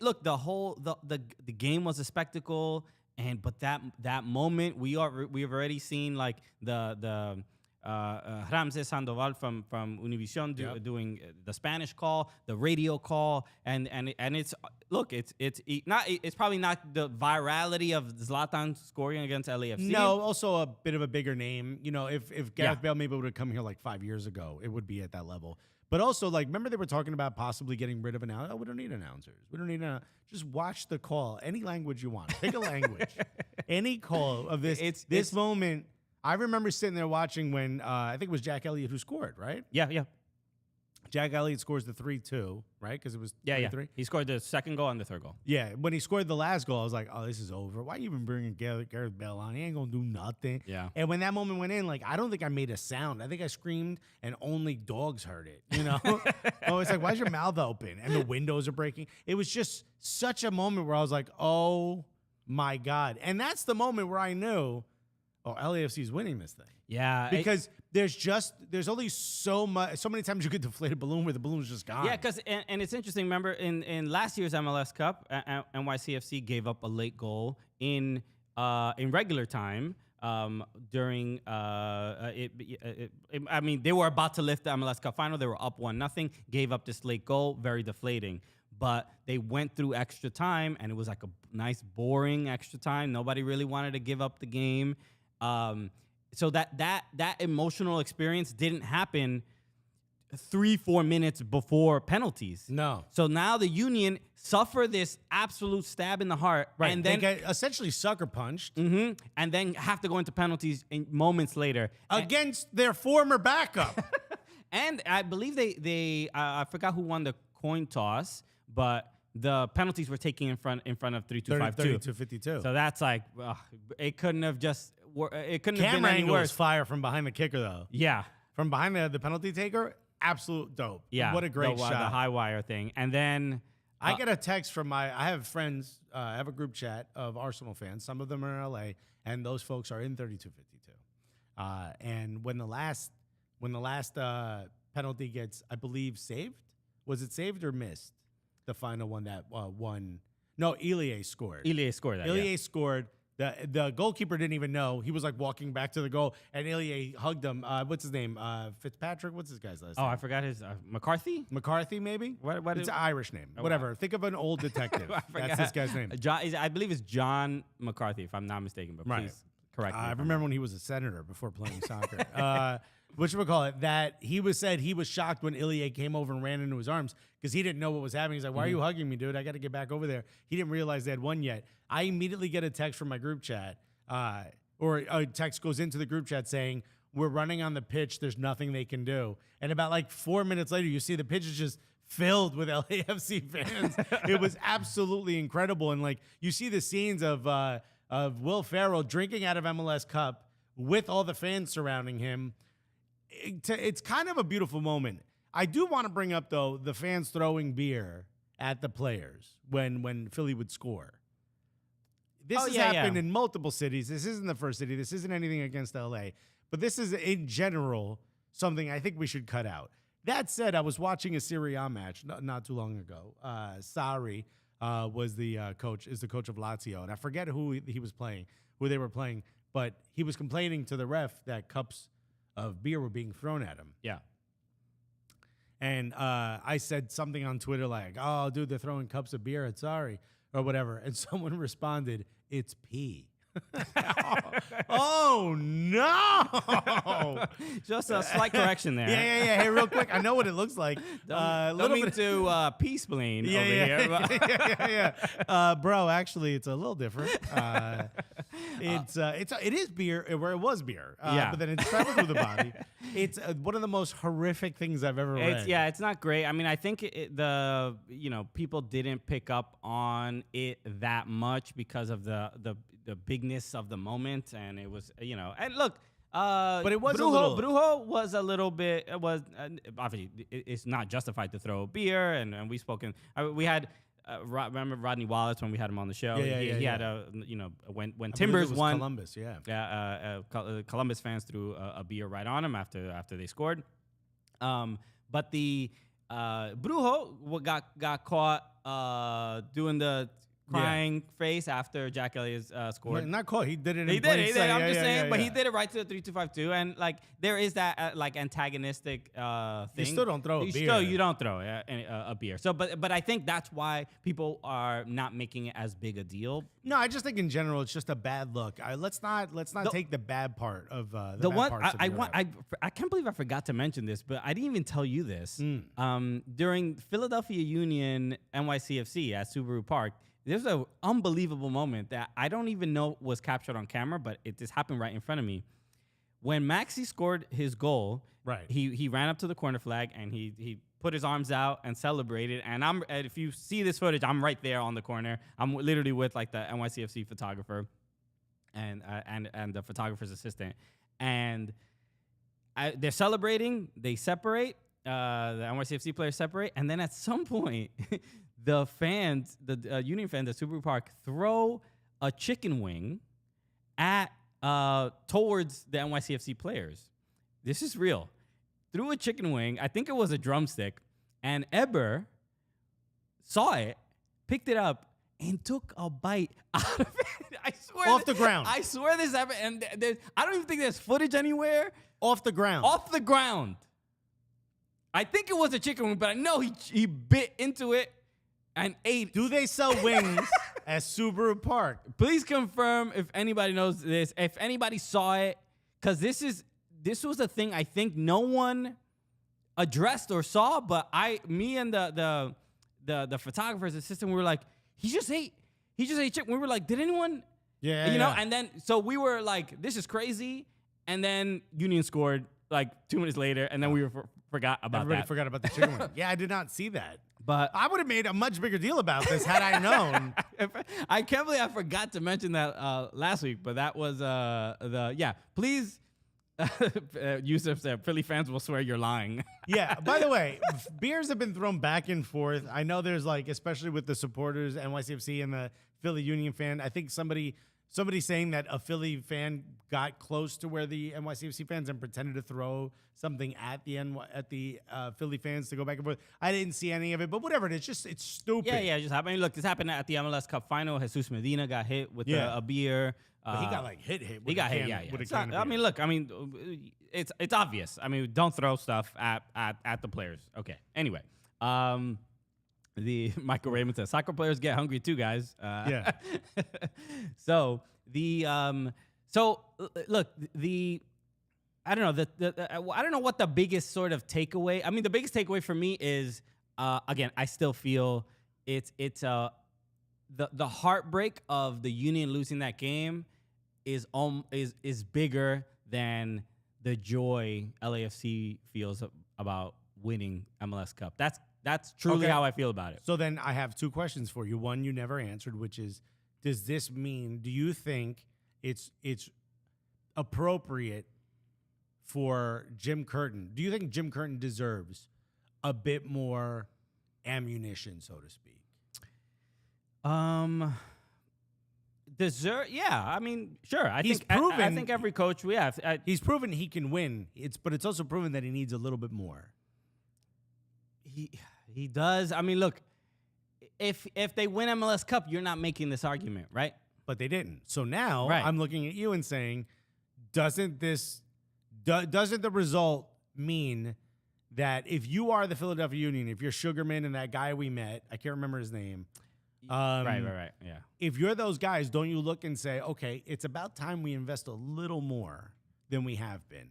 Look, the game was a spectacle, but that moment we've already seen like the Ramses Sandoval from Univision doing the Spanish call, the radio call, and it's probably not the virality of Zlatan scoring against LAFC. No, also a bit of a bigger name. You know, if Gareth Bale maybe would have come here like 5 years ago, it would be at that level. But also, like, remember they were talking about possibly getting rid of announcers. Oh, we don't need announcers. We don't need just watch the call, any language you want. Pick a language, any call of this. This moment. I remember sitting there watching when I think it was Jack Elliott who scored, right? Yeah. Jack Elliott scores the 3-2, right? Because it was 3-3. He scored the second goal and the third goal. Yeah, when he scored the last goal, I was like, oh, this is over. Why are you even bringing Gareth Bale on? He ain't going to do nothing. Yeah. And when that moment went in, like, I don't think I made a sound. I think I screamed and only dogs heard it, you know? Oh, it's like, why's your mouth open? And the windows are breaking. It was just such a moment where I was like, oh, my God. And that's the moment where I knew, oh, LAFC's winning this thing. Yeah, Because there's only so many times you get deflated balloon where the balloon's just gone. yeah, because and it's interesting. Remember, in last year's MLS Cup, NYCFC gave up a late goal in regular time. During I mean, they were about to lift the MLS Cup final. They were up 1-0, gave up this late goal, very deflating. But they went through extra time, and it was like a nice, boring extra time. Nobody really wanted to give up the game. So that emotional experience didn't happen 3-4 minutes before penalties. No. So now the Union suffer this absolute stab in the heart, Right. and They then get essentially sucker punched and then have to go into penalties moments later. against their former backup. And I believe they I forgot who won the coin toss, but the penalties were taken in front of 3252. 32-52. So that's like it couldn't have just it couldn't have Camera been any angle worse. is fire from behind the kicker, though. Yeah. From behind the penalty taker, absolute dope. Yeah. What a great the shot. The high wire thing. And then I get a text from I have friends, I have a group chat of Arsenal fans. Some of them are in LA, and those folks are in 3252. And when the last penalty gets, I believe, saved, was it saved or missed? The final one that won. No, Ilie scored. Ilie scored that. Ilie scored. The goalkeeper didn't even know. He was like walking back to the goal, and Ilie hugged him. What's his name? Fitzpatrick? What's this guy's last Oh, name? I forgot his McCarthy. McCarthy, maybe? What It's is- an Irish name. Whatever. Think of an old detective. I That's forgot. this guy's name. I believe it's John McCarthy, if I'm not mistaken. But Right. please correct me. I if I'm remember when he was a senator before playing soccer. Whatchamacallit, that he was shocked when Ilie came over and ran into his arms because he didn't know what was happening. He's like, why are you hugging me, dude? I got to get back over there. He didn't realize they had won yet. I immediately get a text from my group chat, or a text goes into the group chat saying, we're running on the pitch. There's nothing they can do. And about like 4 minutes later, you see the pitch is just filled with LAFC fans. It was absolutely incredible. And like you see the scenes of Will Ferrell drinking out of MLS Cup with all the fans surrounding him. It's kind of a beautiful moment. I do want to bring up, though, the fans throwing beer at the players when Philly would score. This has happened in multiple cities. This isn't the first city. This isn't anything against LA. But this is, in general, something I think we should cut out. That said, I was watching a Serie A match not too long ago. Sarri was the coach of Lazio. And I forget who they were playing. But he was complaining to the ref that cups of beer were being thrown at him. Yeah. And I said something on Twitter like, oh, dude, they're throwing cups of beer at Sorry or whatever. And someone responded, it's pee. Oh, no. Just a slight correction there. Yeah. Hey, real quick. I know what it looks like. Don't mean to peace-plain over here. Yeah. Bro, actually, it's a little different. It is beer where it was beer. But then it's traveled through the body. It's one of the most horrific things I've ever read. It's not great. I mean, I think people didn't pick up on it that much because of the bigness of the moment, and it was and look. But it was Brujo was a little bit. Obviously it's not justified to throw beer, and we've spoken. We had remember Rodney Wallace when we had him on the show. He had when Timbers won. Columbus, Columbus fans threw a beer right on him after they scored. But the Brujo got caught doing the crying face after Jack Elliott scored. Not caught. He did it. He did it. I'm just saying, but he did it right to the 3-2-5-2, and like there is that like antagonistic thing. You still don't throw a beer. You don't throw a beer. So, but I think that's why people are not making it as big a deal. No, I just think in general it's just a bad look. Let's not take the bad part of the bad one. parts of I can't believe I forgot to mention this, but I didn't even tell you this. During Philadelphia Union NYCFC at Subaru Park, there's an unbelievable moment that I don't even know was captured on camera, but it just happened right in front of me. When Maxi scored his goal, right? He ran up to the corner flag and he put his arms out and celebrated. And if you see this footage, I'm right there on the corner. I'm literally with like the NYCFC photographer and the photographer's assistant, and they're celebrating. They separate. The NYCFC players separate, and then at some point. The fans, the Union fans at Subaru Park, throw a chicken wing at towards the NYCFC players. This is real. Threw a chicken wing. I think it was a drumstick. And Eber saw it, picked it up, and took a bite out of it. I swear. Off the ground. I swear this happened. And I don't even think there's footage anywhere. Off the ground. Off the ground. I think it was a chicken wing, but I know he bit into it and ate. Do they sell wings at Subaru Park? Please confirm if anybody knows this, if anybody saw it, because this was a thing I think no one addressed or saw, but me and the photographer's assistant, we were like, he just ate chicken. We were like, did anyone? Yeah, you know. And then so we were like, this is crazy. And then Union scored like 2 minutes later, and then we forgot about Everybody that. forgot about the chicken wing. Yeah, I did not see that. But I would have made a much bigger deal about this had I known. I can't believe I forgot to mention that last week, but that was please, Yusuf said, Philly fans will swear you're lying. Yeah, by the way, beers have been thrown back and forth. I know there's like, especially with the supporters, NYCFC and the Philly Union fan, I think somebody saying that a Philly fan got close to where the NYCFC fans and pretended to throw something at the Philly fans to go back and forth. I didn't see any of it, but whatever. It's stupid. Yeah, it just happened. Look, this happened at the MLS Cup final. Jesus Medina got hit with a beer. But he got like hit. He got hit. Yeah. With a can of beer. I mean, look. I mean, it's obvious. I mean, don't throw stuff at the players. Okay. Anyway, the Michael Raymond says soccer players get hungry too, guys. Yeah. So look, I don't know I don't know what the biggest sort of takeaway. I mean, the biggest takeaway for me is again, I still feel it's the heartbreak of the Union losing that game is bigger than the joy LAFC feels about winning MLS Cup. That's truly how I feel about it. So then I have two questions for you. One you never answered, which is, do you think it's appropriate for Jim Curtin? Do you think Jim Curtin deserves a bit more ammunition, so to speak? Yeah. I mean, sure. I think every coach we have. He's proven he can win. But it's also proven that he needs a little bit more. He does. I mean, look, if they win MLS Cup, you're not making this argument, right? But they didn't. So now Right. I'm looking at you and saying, doesn't the result mean that if you are the Philadelphia Union, if you're Sugarman and that guy we met, I can't remember his name. Right. Yeah. If you're those guys, don't you look and say, okay, it's about time we invest a little more than we have been.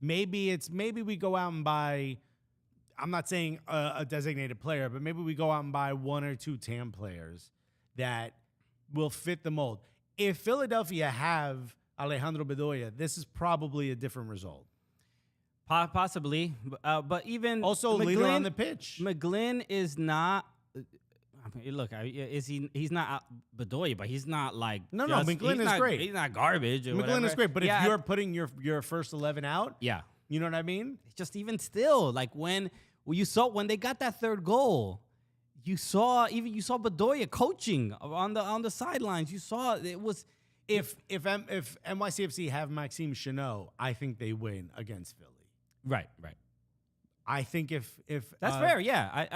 Maybe we go out and buy, I'm not saying a designated player, but maybe we go out and buy one or two TAM players that will fit the mold. If Philadelphia have Alejandro Bedoya, this is probably a different result. Possibly, but even Also, leader on the pitch. McGlynn is not. I mean, look, he's not Bedoya, but he's not like McGlynn is great. He's not garbage. Or McGlynn whatever. is great, but Yeah, if you're putting your first 11 out, yeah, you know what I mean? just even still, like when they got that third goal, you saw Bedoya coaching on the sidelines. You saw it was If NYCFC have Maxime Chanot, I think they win against Philly. right. I think if That's fair. Yeah.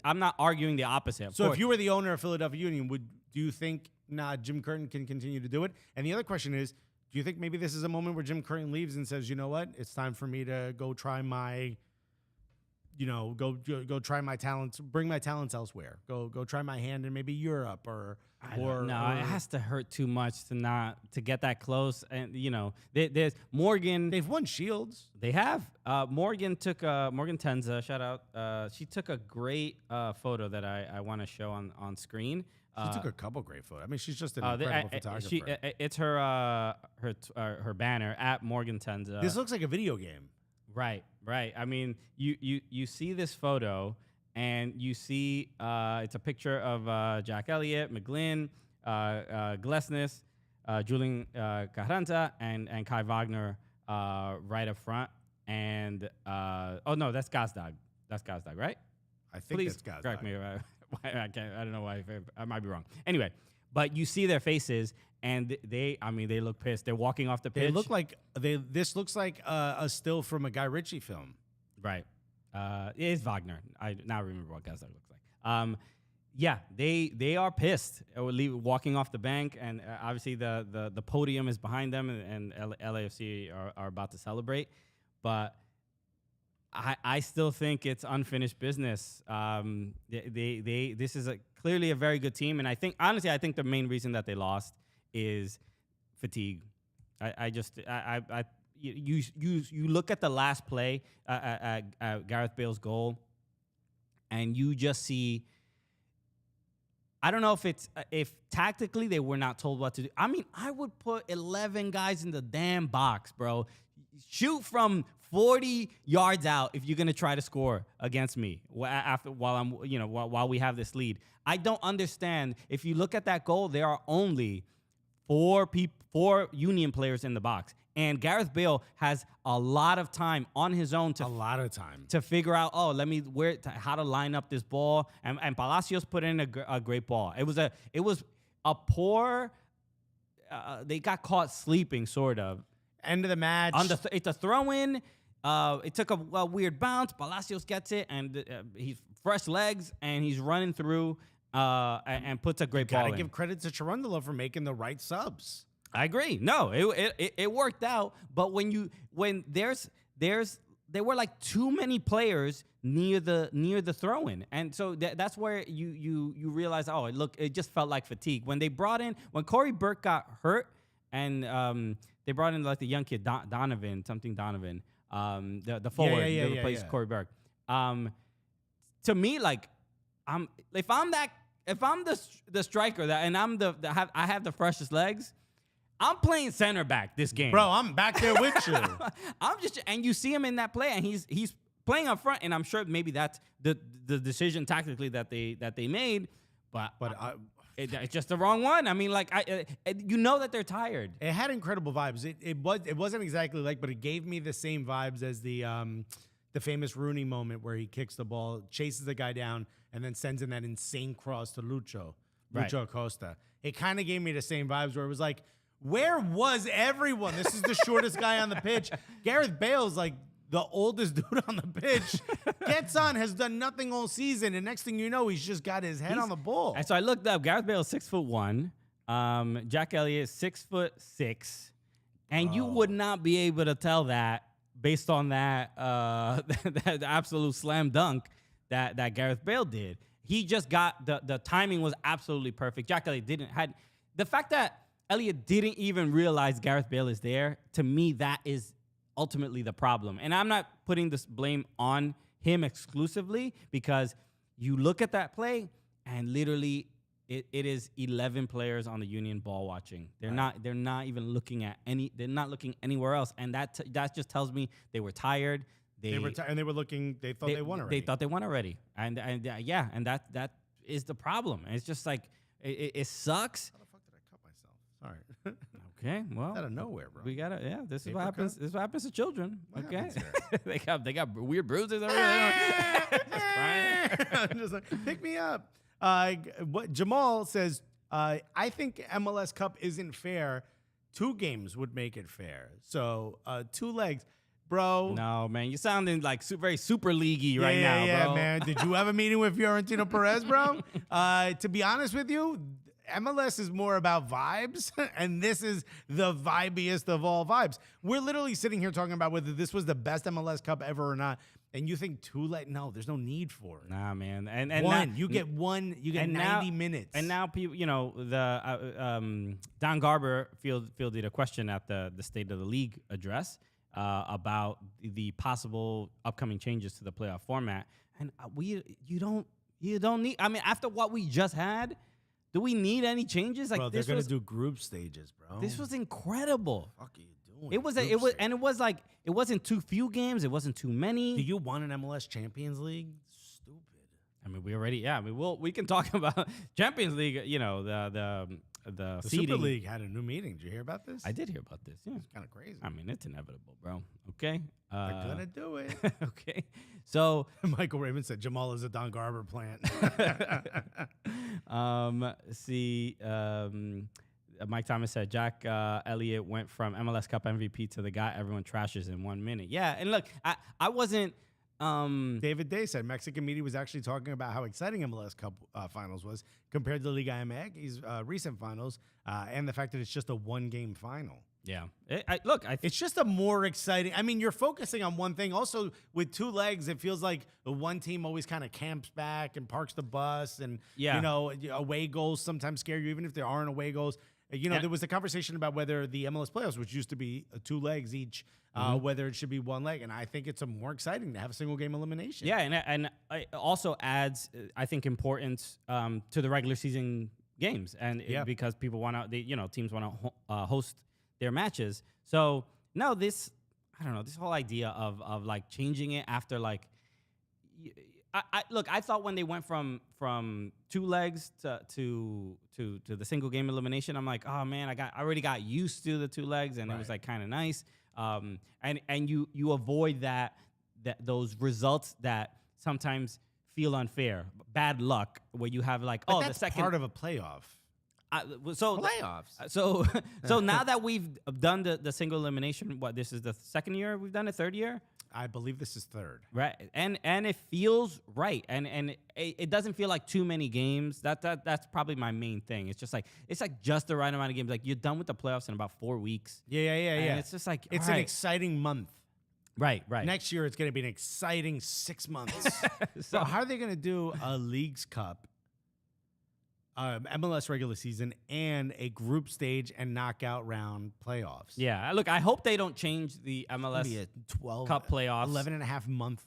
I'm not arguing the opposite. Of So course. if you were the owner of Philadelphia Union, do you think Jim Curtin can continue to do it? And the other question is, do you think maybe this is a moment where Jim Curtin leaves and says, you know what, it's time for me to go try my, go try my talents, bring my talents elsewhere, go try my hand in maybe Europe or it has to hurt too much to get that close. And there's Morgan. They've won Shields. They have. Morgan Tenza, shout out. She took a great photo that I want to show on screen. She took a couple great photos. I mean, she's just an incredible photographer. It's her banner at Morgan Tenza. This looks like a video game. Right. I mean, you see this photo, and you see it's a picture of Jack Elliott, McGlynn, Glesnes, Julian Carranza, and Kai Wagner right up front. And that's Gazdag. That's Gazdag, right? I think Please that's Gazdag. correct me. I don't know why. I might be wrong. Anyway, But you see their faces, and they look pissed. They're walking off the pitch. They look like this looks like a still from a Guy Ritchie film. Right. It is Wagner. I now remember what Gaza looks like. Yeah, they are pissed. Walking off the bank, and obviously the podium is behind them, and LAFC are about to celebrate. But I still think it's unfinished business. This is clearly a very good team, and I think the main reason that they lost is fatigue. You look at the last play at Gareth Bale's goal, and you just see. I don't know if tactically they were not told what to do. I mean, I would put 11 guys in the damn box, bro. Shoot from 40 yards out if you're gonna try to score against me while we have this lead. I don't understand. If you look at that goal, there are only four Union players in the box. And Gareth Bale has a lot of time on his own to figure out, how to line up this ball. And Palacios put in a great ball. It was a poor. They got caught sleeping, sort of. End of the match. It's a throw in. It took a weird bounce. Palacios gets it, and he's fresh legs, and he's running through and puts a great ball in. Gotta give credit to Cherundolo for making the right subs. I agree. No, it worked out. But when there were like too many players near the throw-in, and so that's where you realize, it just felt like fatigue. When when Corey Burke got hurt, and they brought in like the young kid Donovan, the forward that replaced Corey Burke. To me, like if I'm the striker and I have the freshest legs. I'm playing center back this game, bro. I'm back there with you. And you see him in that play, and he's playing up front, and I'm sure maybe that's the decision tactically that they made, but it's just the wrong one. I mean, like you know that they're tired. It had incredible vibes. It wasn't exactly like, but it gave me the same vibes as the famous Rooney moment where he kicks the ball, chases the guy down, and then sends in that insane cross to Lucho Acosta. It kind of gave me the same vibes where it was like, where was everyone? This is the shortest guy on the pitch. Gareth Bale's like the oldest dude on the pitch. Gets on, has done nothing all season, and next thing you know, he's just got his head on the ball. And so I looked up. Gareth Bale is 6'1". Jack Elliott 6'6", and you would not be able to tell that based on that that absolute slam dunk that Gareth Bale did. He just got the timing was absolutely perfect. Jack Elliott had the fact that Elliott didn't even realize Gareth Bale is there. To me, that is ultimately the problem. And I'm not putting this blame on him exclusively, because you look at that play and literally it is 11 players on the Union ball watching. They're not even looking at they're not looking anywhere else. And that just tells me they were tired. They were tired, and they were looking. They thought they won already. They thought they won already. And that is the problem. And it's just like it sucks. Sorry. Okay, well, out of nowhere, bro. We gotta, this is what happens. This is what happens to children. What okay, they got weird bruises. Just crying. Just like, pick me up. What Jamal says, I think MLS Cup isn't fair. 2 games would make it fair. So 2 legs, bro. No, man, you're sounding like very super leaguey right now, yeah, bro. Man. Did you have a meeting with Fiorentino Perez, bro? To be honest with you, MLS is more about vibes, and this is the vibiest of all vibes. We're literally sitting here talking about whether this was the best MLS Cup ever or not, and you think 2 no, there's no need for it. Nah, man. And you get 90 minutes. And now people, Don Garber fielded a question at the State of the League address about the possible upcoming changes to the playoff format, and you don't need. I mean, after what we just had. Do we need any changes? Like, bro, they're gonna do group stages, bro. This was incredible. What the fuck are you doing? It wasn't too few games. It wasn't too many. Do you want an MLS Champions League? Stupid. I mean, we can talk about Champions League. The Super League had a new meeting. Did you hear about this? I did hear about this. Yeah, it's kind of crazy. I mean, it's inevitable, bro. Okay, they're gonna do it. Okay, so Michael Raymond said Jamal is a Don Garber plant. See, Mike Thomas said Jack Elliott went from MLS Cup MVP to the guy everyone trashes in 1 minute. Yeah, and look, I wasn't. David Day said Mexican media was actually talking about how exciting MLS Cup finals was compared to Liga MX's recent finals, and the fact that it's just a one-game final. Yeah, It's just a more exciting. I mean, you're focusing on one thing. Also, with two legs, it feels like the one team always kind of camps back and parks the bus, and away goals sometimes scare you, even if there aren't away goals. There was a conversation about whether the MLS playoffs, which used to be 2 legs each, whether it should be 1 leg. And I think it's more exciting to have a single game elimination. Yeah, and it also adds, I think, importance to the regular season games, and because people want to, teams want to host their matches. So no, this whole idea of like changing it after like. I thought when they went from 2 legs to the single game elimination, I'm like, oh man, I already got used to the 2 legs, and it was like kind of nice. And you avoid those results that sometimes feel unfair, bad luck, where you have like, But the second part of a playoff. Playoffs. So now that we've done the single elimination, this is the 2nd year we've done it, 3rd year. I believe this is 3rd. Right, and it feels right, and it doesn't feel like too many games. That's probably my main thing. It's like just the right amount of games. Like you're done with the playoffs in about 4 weeks. Yeah. And it's just like it's an exciting month. Right. Next year it's going to be an exciting 6 months. So how are they going to do a Leagues Cup, MLS regular season, and a group stage and knockout round playoffs? Yeah, look, I hope they don't change the MLS Be a 12 Cup playoffs 11 and a half month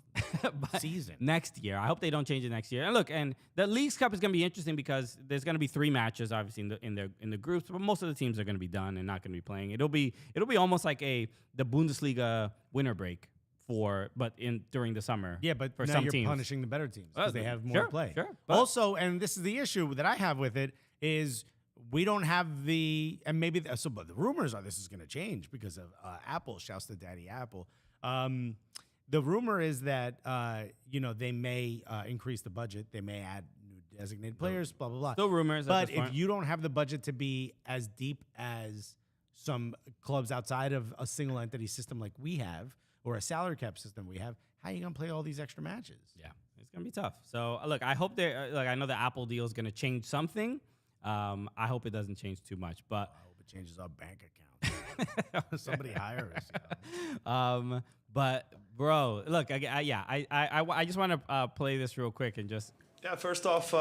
season next year. I hope they don't change it next year. And look, and the Leagues Cup is going to be interesting because there's going to be 3 matches, obviously in the groups, but most of the teams are going to be done and not going to be playing. It'll be almost like the Bundesliga winter break during the summer. Yeah, but for now some you're teams. punishing the better teams because they have more Sure, to play. Sure, Also, and this is the issue that I have with it, is we don't have but the rumors are this is going to change because of Apple. Shouts to Daddy Apple. The rumor is that they may increase the budget. They may add new designated players. Blah blah blah. Still rumors. But if you don't have the budget to be as deep as some clubs outside of a single entity system like we have, or a salary cap system we have, how are you going to play all these extra matches? Yeah, it's going to be tough. So, look, I hope I know the Apple deal is going to change something. I hope it doesn't change too much, but I hope it changes our bank account. Somebody hire us. But bro, look, I just want to play this real quick and just. Yeah, first off,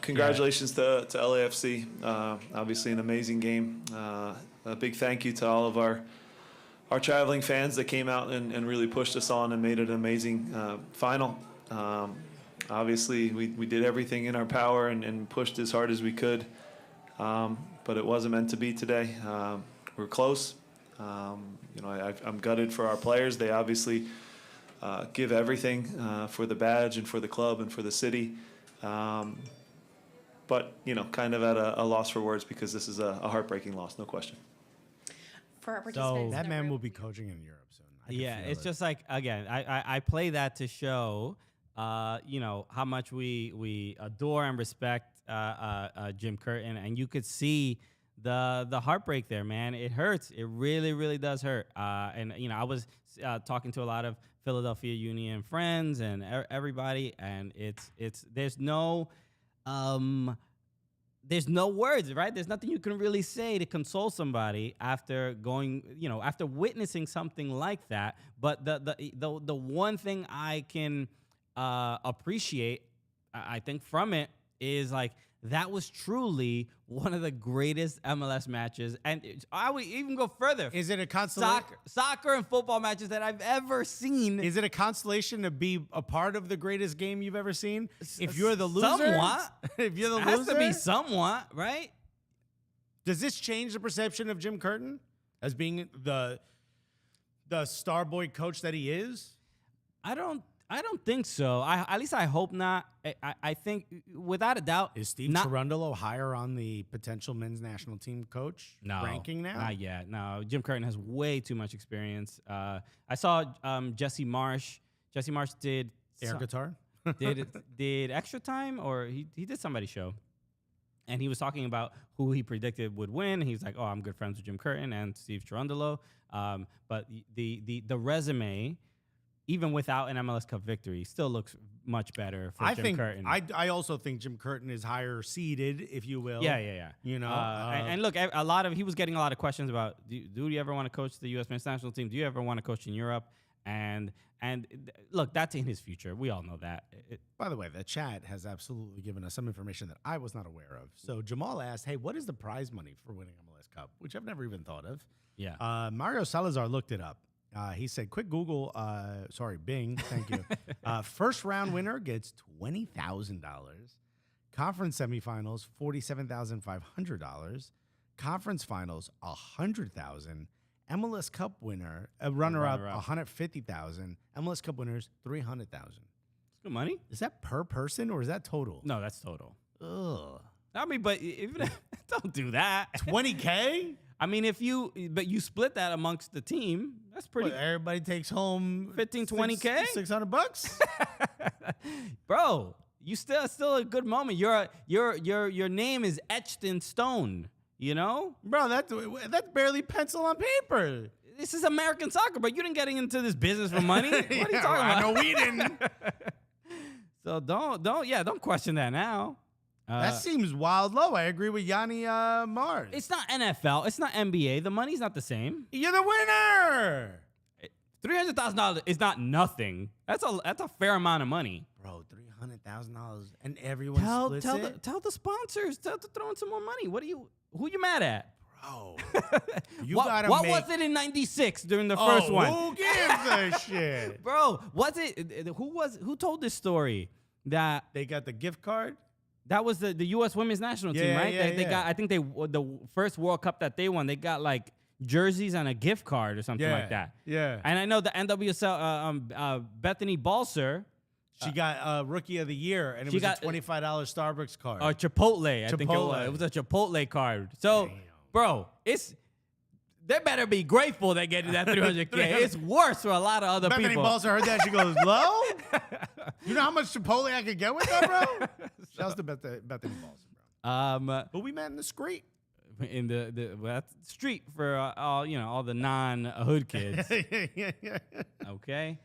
congratulations to LAFC. Obviously, an amazing game. A big thank you to all of our traveling fans that came out and really pushed us on and made it an amazing final. Obviously, we did everything in our power and pushed as hard as we could, but it wasn't meant to be today. We're close. I'm gutted for our players. They obviously give everything for the badge and for the club and for the city. But, kind of at a loss for words because this is a heartbreaking loss, no question. For our participants, that man will be coaching in Europe soon. It's just like, again, I play that to show, how much we adore and respect Jim Curtin, and you could see the heartbreak there, man. It hurts. It really, really does hurt. And I was talking to a lot of Philadelphia Union friends and everybody, and there's no words, right? There's nothing you can really say to console somebody after after witnessing something like that. But the one thing I can appreciate, I think, from it is like that was truly one of the greatest MLS matches, and I would even go further. Is it a consolation? Soccer and football matches that I've ever seen. Is it a consolation to be a part of the greatest game you've ever seen? If you're the loser, somewhat. If you're the It loser, has to be somewhat, right? Does this change the perception of Jim Curtin as being the star boy coach that he is? I don't think so. At least I hope not. I think, without a doubt, Is Steve Cherundolo higher on the potential men's national team coach ranking now? Not yet. No, Jim Curtin has way too much experience. I saw Jesse Marsh. Jesse Marsh did air guitar. did extra time, or he did somebody's show. And he was talking about who he predicted would win. He's like, "Oh, I'm good friends with Jim Curtin and Steve Cherundolo." But the resume, even without an MLS Cup victory, still looks much better for Jim Curtin. I also think Jim Curtin is higher seeded, if you will. Yeah. You know, and look, he was getting a lot of questions about, do you ever want to coach the U.S. men's national team? Do you ever want to coach in Europe? And look, that's in his future. We all know that. By the way, the chat has absolutely given us some information that I was not aware of. So Jamal asked, "Hey, what is the prize money for winning MLS Cup?" Which I've never even thought of. Yeah. Mario Salazar looked it up. He said, "Quick Google, Bing, thank you. First round winner gets $20,000. Conference semifinals, $47,500. Conference finals, $100,000. MLS Cup winner, runner-up, $150,000. MLS Cup winners, $300,000. It's good money. Is that per person or is that total? No, that's total. Ugh. I mean, but even don't do that. $20K? I mean, but you split that amongst the team. That's pretty. What, everybody takes home 15, 20K? $600? Bro, you still a good moment. Your name is etched in stone. You know, bro, that's barely pencil on paper. This is American soccer, but you didn't get into this business for money. What are you talking about? I know we didn't. So don't question that now. That seems wild low. I agree with Yanni Mars. It's not NFL. It's not NBA. The money's not the same. You're the winner. $300,000 is not nothing. That's a fair amount of money. Bro, $300,000 and everyone splits it? Tell the sponsors to throw in some more money. Who you mad at? Bro, what was it in '96 during the first one? Who gives a shit? Bro, who told this story that they got the gift card? That was the U.S. women's national team, right? They got, I think the first World Cup that they won, they got like jerseys and a gift card or something like that. Yeah. And I know the NWSL, Bethany Balser, she got Rookie of the Year, and it was a $25 Starbucks card. Or Chipotle, I think it was. It was a Chipotle card. So, bro, they better be grateful they get that $300K. It's worse for a lot of other Bethany people. Balser heard that. She goes, low? You know how much Chipotle I could get with that, bro? Shouts to Bethany Balser, bro. But we met in the street. In the street for all the non-hood kids. Okay.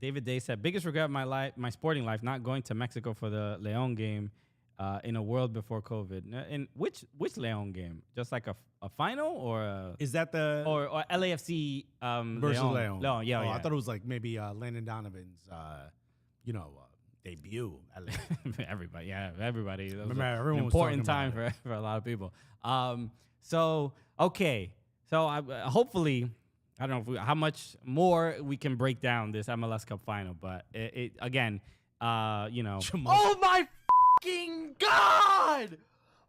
David Day said, biggest regret of my sporting life, not going to Mexico for the León game in a world before COVID. And which León game? Just like a final or is that the or LAFC versus León? No, yeah. I thought it was like maybe Landon Donovan's debut. Everybody. Remember, everyone an was important talking time about for a lot of people. So hopefully, I don't know how much more we can break down this MLS Cup final, but it again, Oh my fucking God!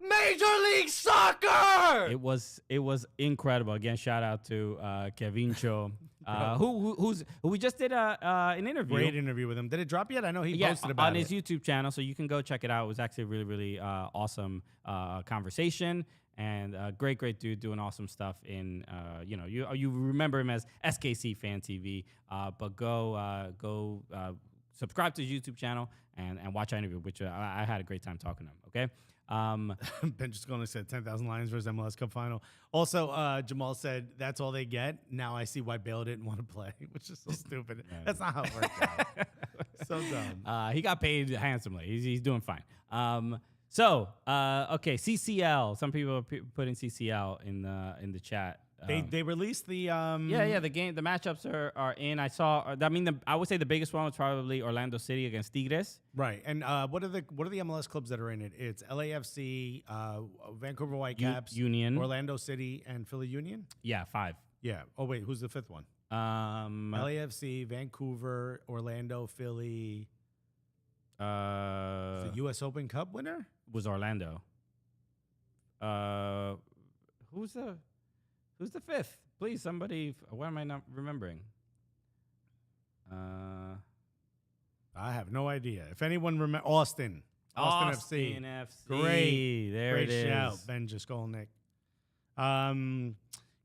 Major League Soccer! It was incredible. Again, shout out to Kevin Show, who we just did an interview. Great interview with him. Did it drop yet? I know he posted about on it his YouTube channel, so you can go check it out. It was actually a really, really awesome conversation. And great dude doing awesome stuff in, you remember him as SKC Fan TV, but go subscribe to his YouTube channel and watch our interview, which I had a great time talking to him, okay? Ben just going to say 10,000 Lions versus MLS Cup final. Also, Jamal said, that's all they get. Now I see why Bale didn't want to play, which is so stupid. That's not how it works out. So dumb. He got paid handsomely. He's doing fine. Okay, CCL. Some people are putting CCL in the chat. They released the the matchups are in. I saw. I would say the biggest one was probably Orlando City against Tigres. Right. And what are the MLS clubs that are in it? It's LAFC, Vancouver Whitecaps, Union, Orlando City, and Philly Union. Yeah, 5. Yeah. Oh wait, who's the fifth one? LAFC, Vancouver, Orlando, Philly. The U.S. Open Cup winner was Orlando. Who's the fifth? Please, somebody. Why am I not remembering? I have no idea. If anyone remember, Austin FC. Great, There it is. Shout, Ben Jaskolnik.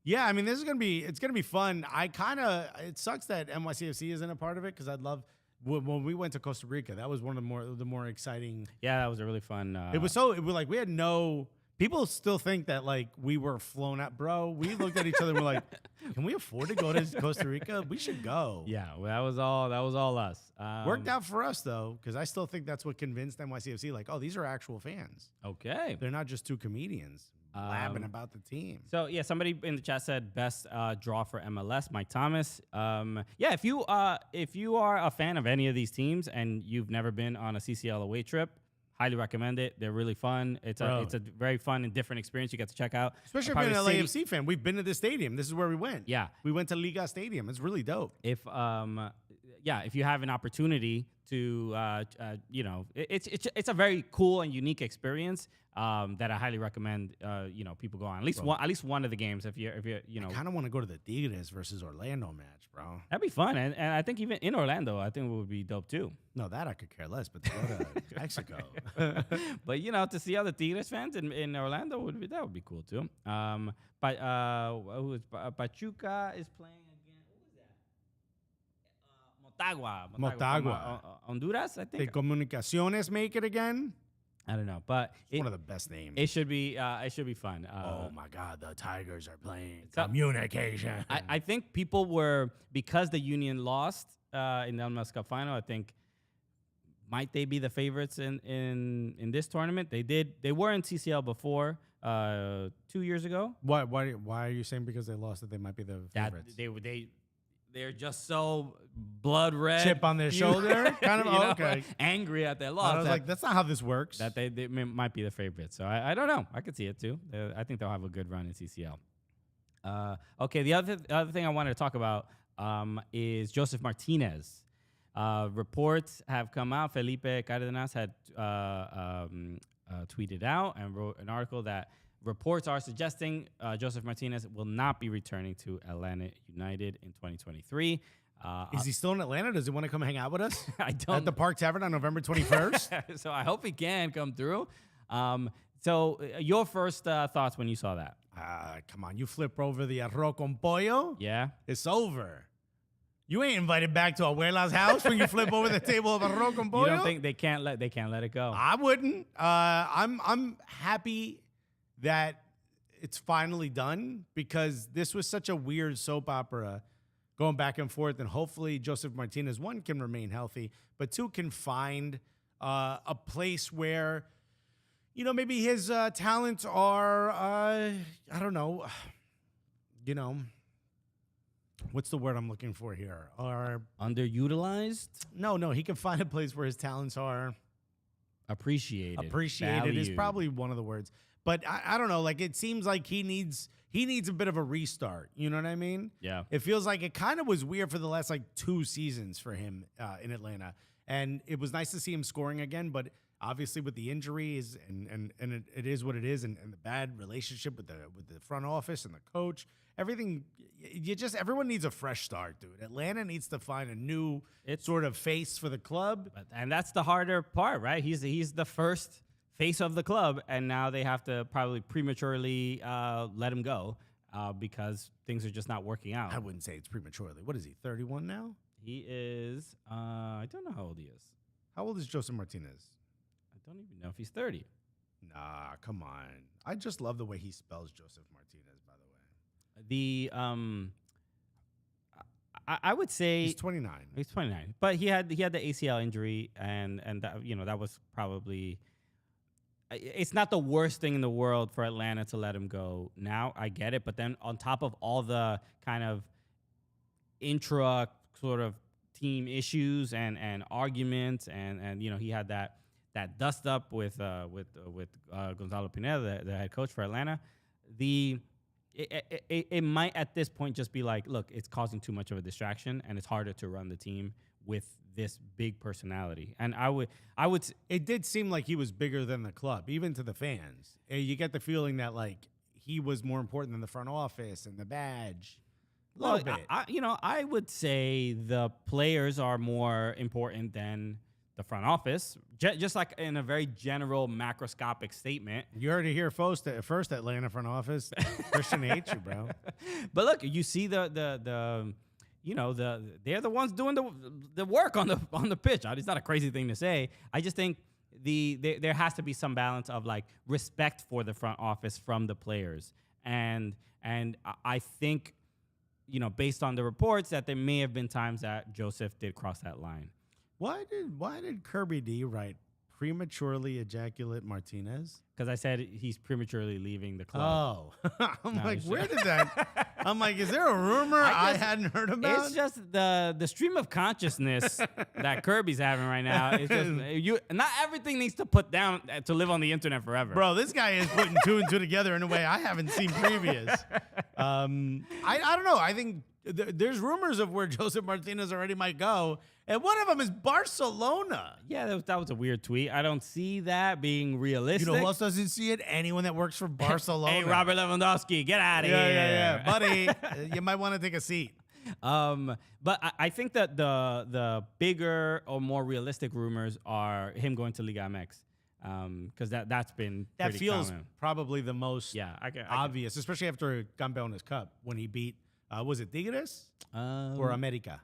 Yeah, I mean, it's gonna be fun. It sucks that NYCFC isn't a part of it because I'd love. when we went to Costa Rica, that was one of the more exciting. Yeah, that was a really fun. It was like we had no. People still think that like we were flown out, bro. We looked at each other and we're like, can we afford to go to Costa Rica? We should go. Yeah, well, that was all us. Worked out for us though, because I still think that's what convinced NYCFC. Like, oh, these are actual fans. Okay. They're not just two comedians blabbing about the team. So yeah, somebody in the chat said best draw for MLS, Mike Thomas. Yeah, if you are a fan of any of these teams and you've never been on a CCL away trip, highly recommend it. They're really fun. It's a very fun and different experience you get to check out. Especially if you're an LAFC fan. We've been to this stadium. This is where we went. Yeah. We went to Liga Stadium. It's really dope. If you have an opportunity to it's a very cool and unique experience that I highly recommend people go on. At least one of the games if you're I kind of want to go to the Tigres versus Orlando match, bro. That'd be fun. And I think even in Orlando, I think it would be dope too. No, that I could care less, but to go to Mexico. But to see other Tigres fans in Orlando would be cool too. But Pachuca is playing again. What was that? Motagua. Honduras, I think. Did Comunicaciones make it again? I don't know, but it's one of the best names. It should be fun. Oh my God, the Tigers are playing communication. I think people were, because the Union lost in the MLS Cup final, I think might they be the favorites in this tournament? They were in CCL before 2 years ago. Why are you saying because they lost that they might be the favorites? They're just so blood red, chip on their shoulder, kind of okay, angry at their loss. I was like, that's not how this works. That they might be the favorites. So I don't know. I could see it too. I think they'll have a good run in CCL. Okay, the other thing I wanted to talk about is Joseph Martinez. Reports have come out. Felipe Cardenas had tweeted out and wrote an article that reports are suggesting Joseph Martinez will not be returning to Atlanta United in 2023. Is he still in Atlanta? Does he want to come hang out with us? I don't. At the Park Tavern on November 21st? So I hope he can come through. So your first thoughts when you saw that? Come on. You flip over the arroz con pollo? Yeah. It's over. You ain't invited back to Abuela's house when you flip over the table of arroz con pollo? You don't think they can't let it go? I wouldn't. I'm happy that it's finally done because this was such a weird soap opera going back and forth, and hopefully Joseph Martinez, one, can remain healthy, but two, can find a place where, maybe his talents are, I don't know, what's the word I'm looking for here? Are underutilized? No, he can find a place where his talents are appreciated. Appreciated is probably one of the words. But I don't know, like it seems like he needs a bit of a restart. You know what I mean? Yeah. It feels like it kind of was weird for the last 2 seasons for him in Atlanta. And it was nice to see him scoring again, but obviously with the injuries and it is what it is, and the bad relationship with the front office and the coach, everything, everyone needs a fresh start, dude. Atlanta needs to find a new sort of face for the club. And that's the harder part, right? He's the first face of the club, and now they have to probably prematurely let him go because things are just not working out. I wouldn't say it's prematurely. What is he, 31 now? He is, I don't know how old he is. How old is Joseph Martinez? I don't even know if he's 30. Nah, come on. I just love the way he spells Joseph Martinez, by the way. I would say he's 29. He's 29, but he had the ACL injury, and that that was probably. It's not the worst thing in the world for Atlanta to let him go now. I get it. But then on top of all the kind of intra sort of team issues and arguments and he had that dust up with Gonzalo Pineda, the head coach for Atlanta. It might at this point just be like, look, it's causing too much of a distraction and it's harder to run the team with this big personality. And I would. It did seem like he was bigger than the club, even to the fans. You get the feeling that he was more important than the front office and the badge. A little bit. I would say the players are more important than the front office, just like in a very general macroscopic statement. You heard it here first, Atlanta front office. Christian hates you, bro. But look, you see the they're the ones doing the work on the pitch. It's not a crazy thing to say. I just think there has to be some balance of like respect for the front office from the players, and I think, based on the reports, that there may have been times that Joseph did cross that line. Why did Kirby D write prematurely ejaculate Martinez? Because I said he's prematurely leaving the club. Oh, I'm like, where did that? I'm like, is there a rumor I hadn't heard about? It's just the stream of consciousness that Kirby's having right now. It's just not everything needs to put down to live on the internet forever. Bro, this guy is putting two and two together in a way I haven't seen previous. I don't know. I think there's rumors of where Joseph Martinez already might go, and one of them is Barcelona. Yeah, that was a weird tweet. I don't see that being realistic. You know who else doesn't see it? Anyone that works for Barcelona. Hey, Robert Lewandowski, get out of here. Yeah, buddy. You might want to take a seat. But I think that the bigger or more realistic rumors are him going to Liga MX. Because that's been that pretty feels common. Probably the most I obvious, especially after Campeones Cup when he beat was it Tigres or America?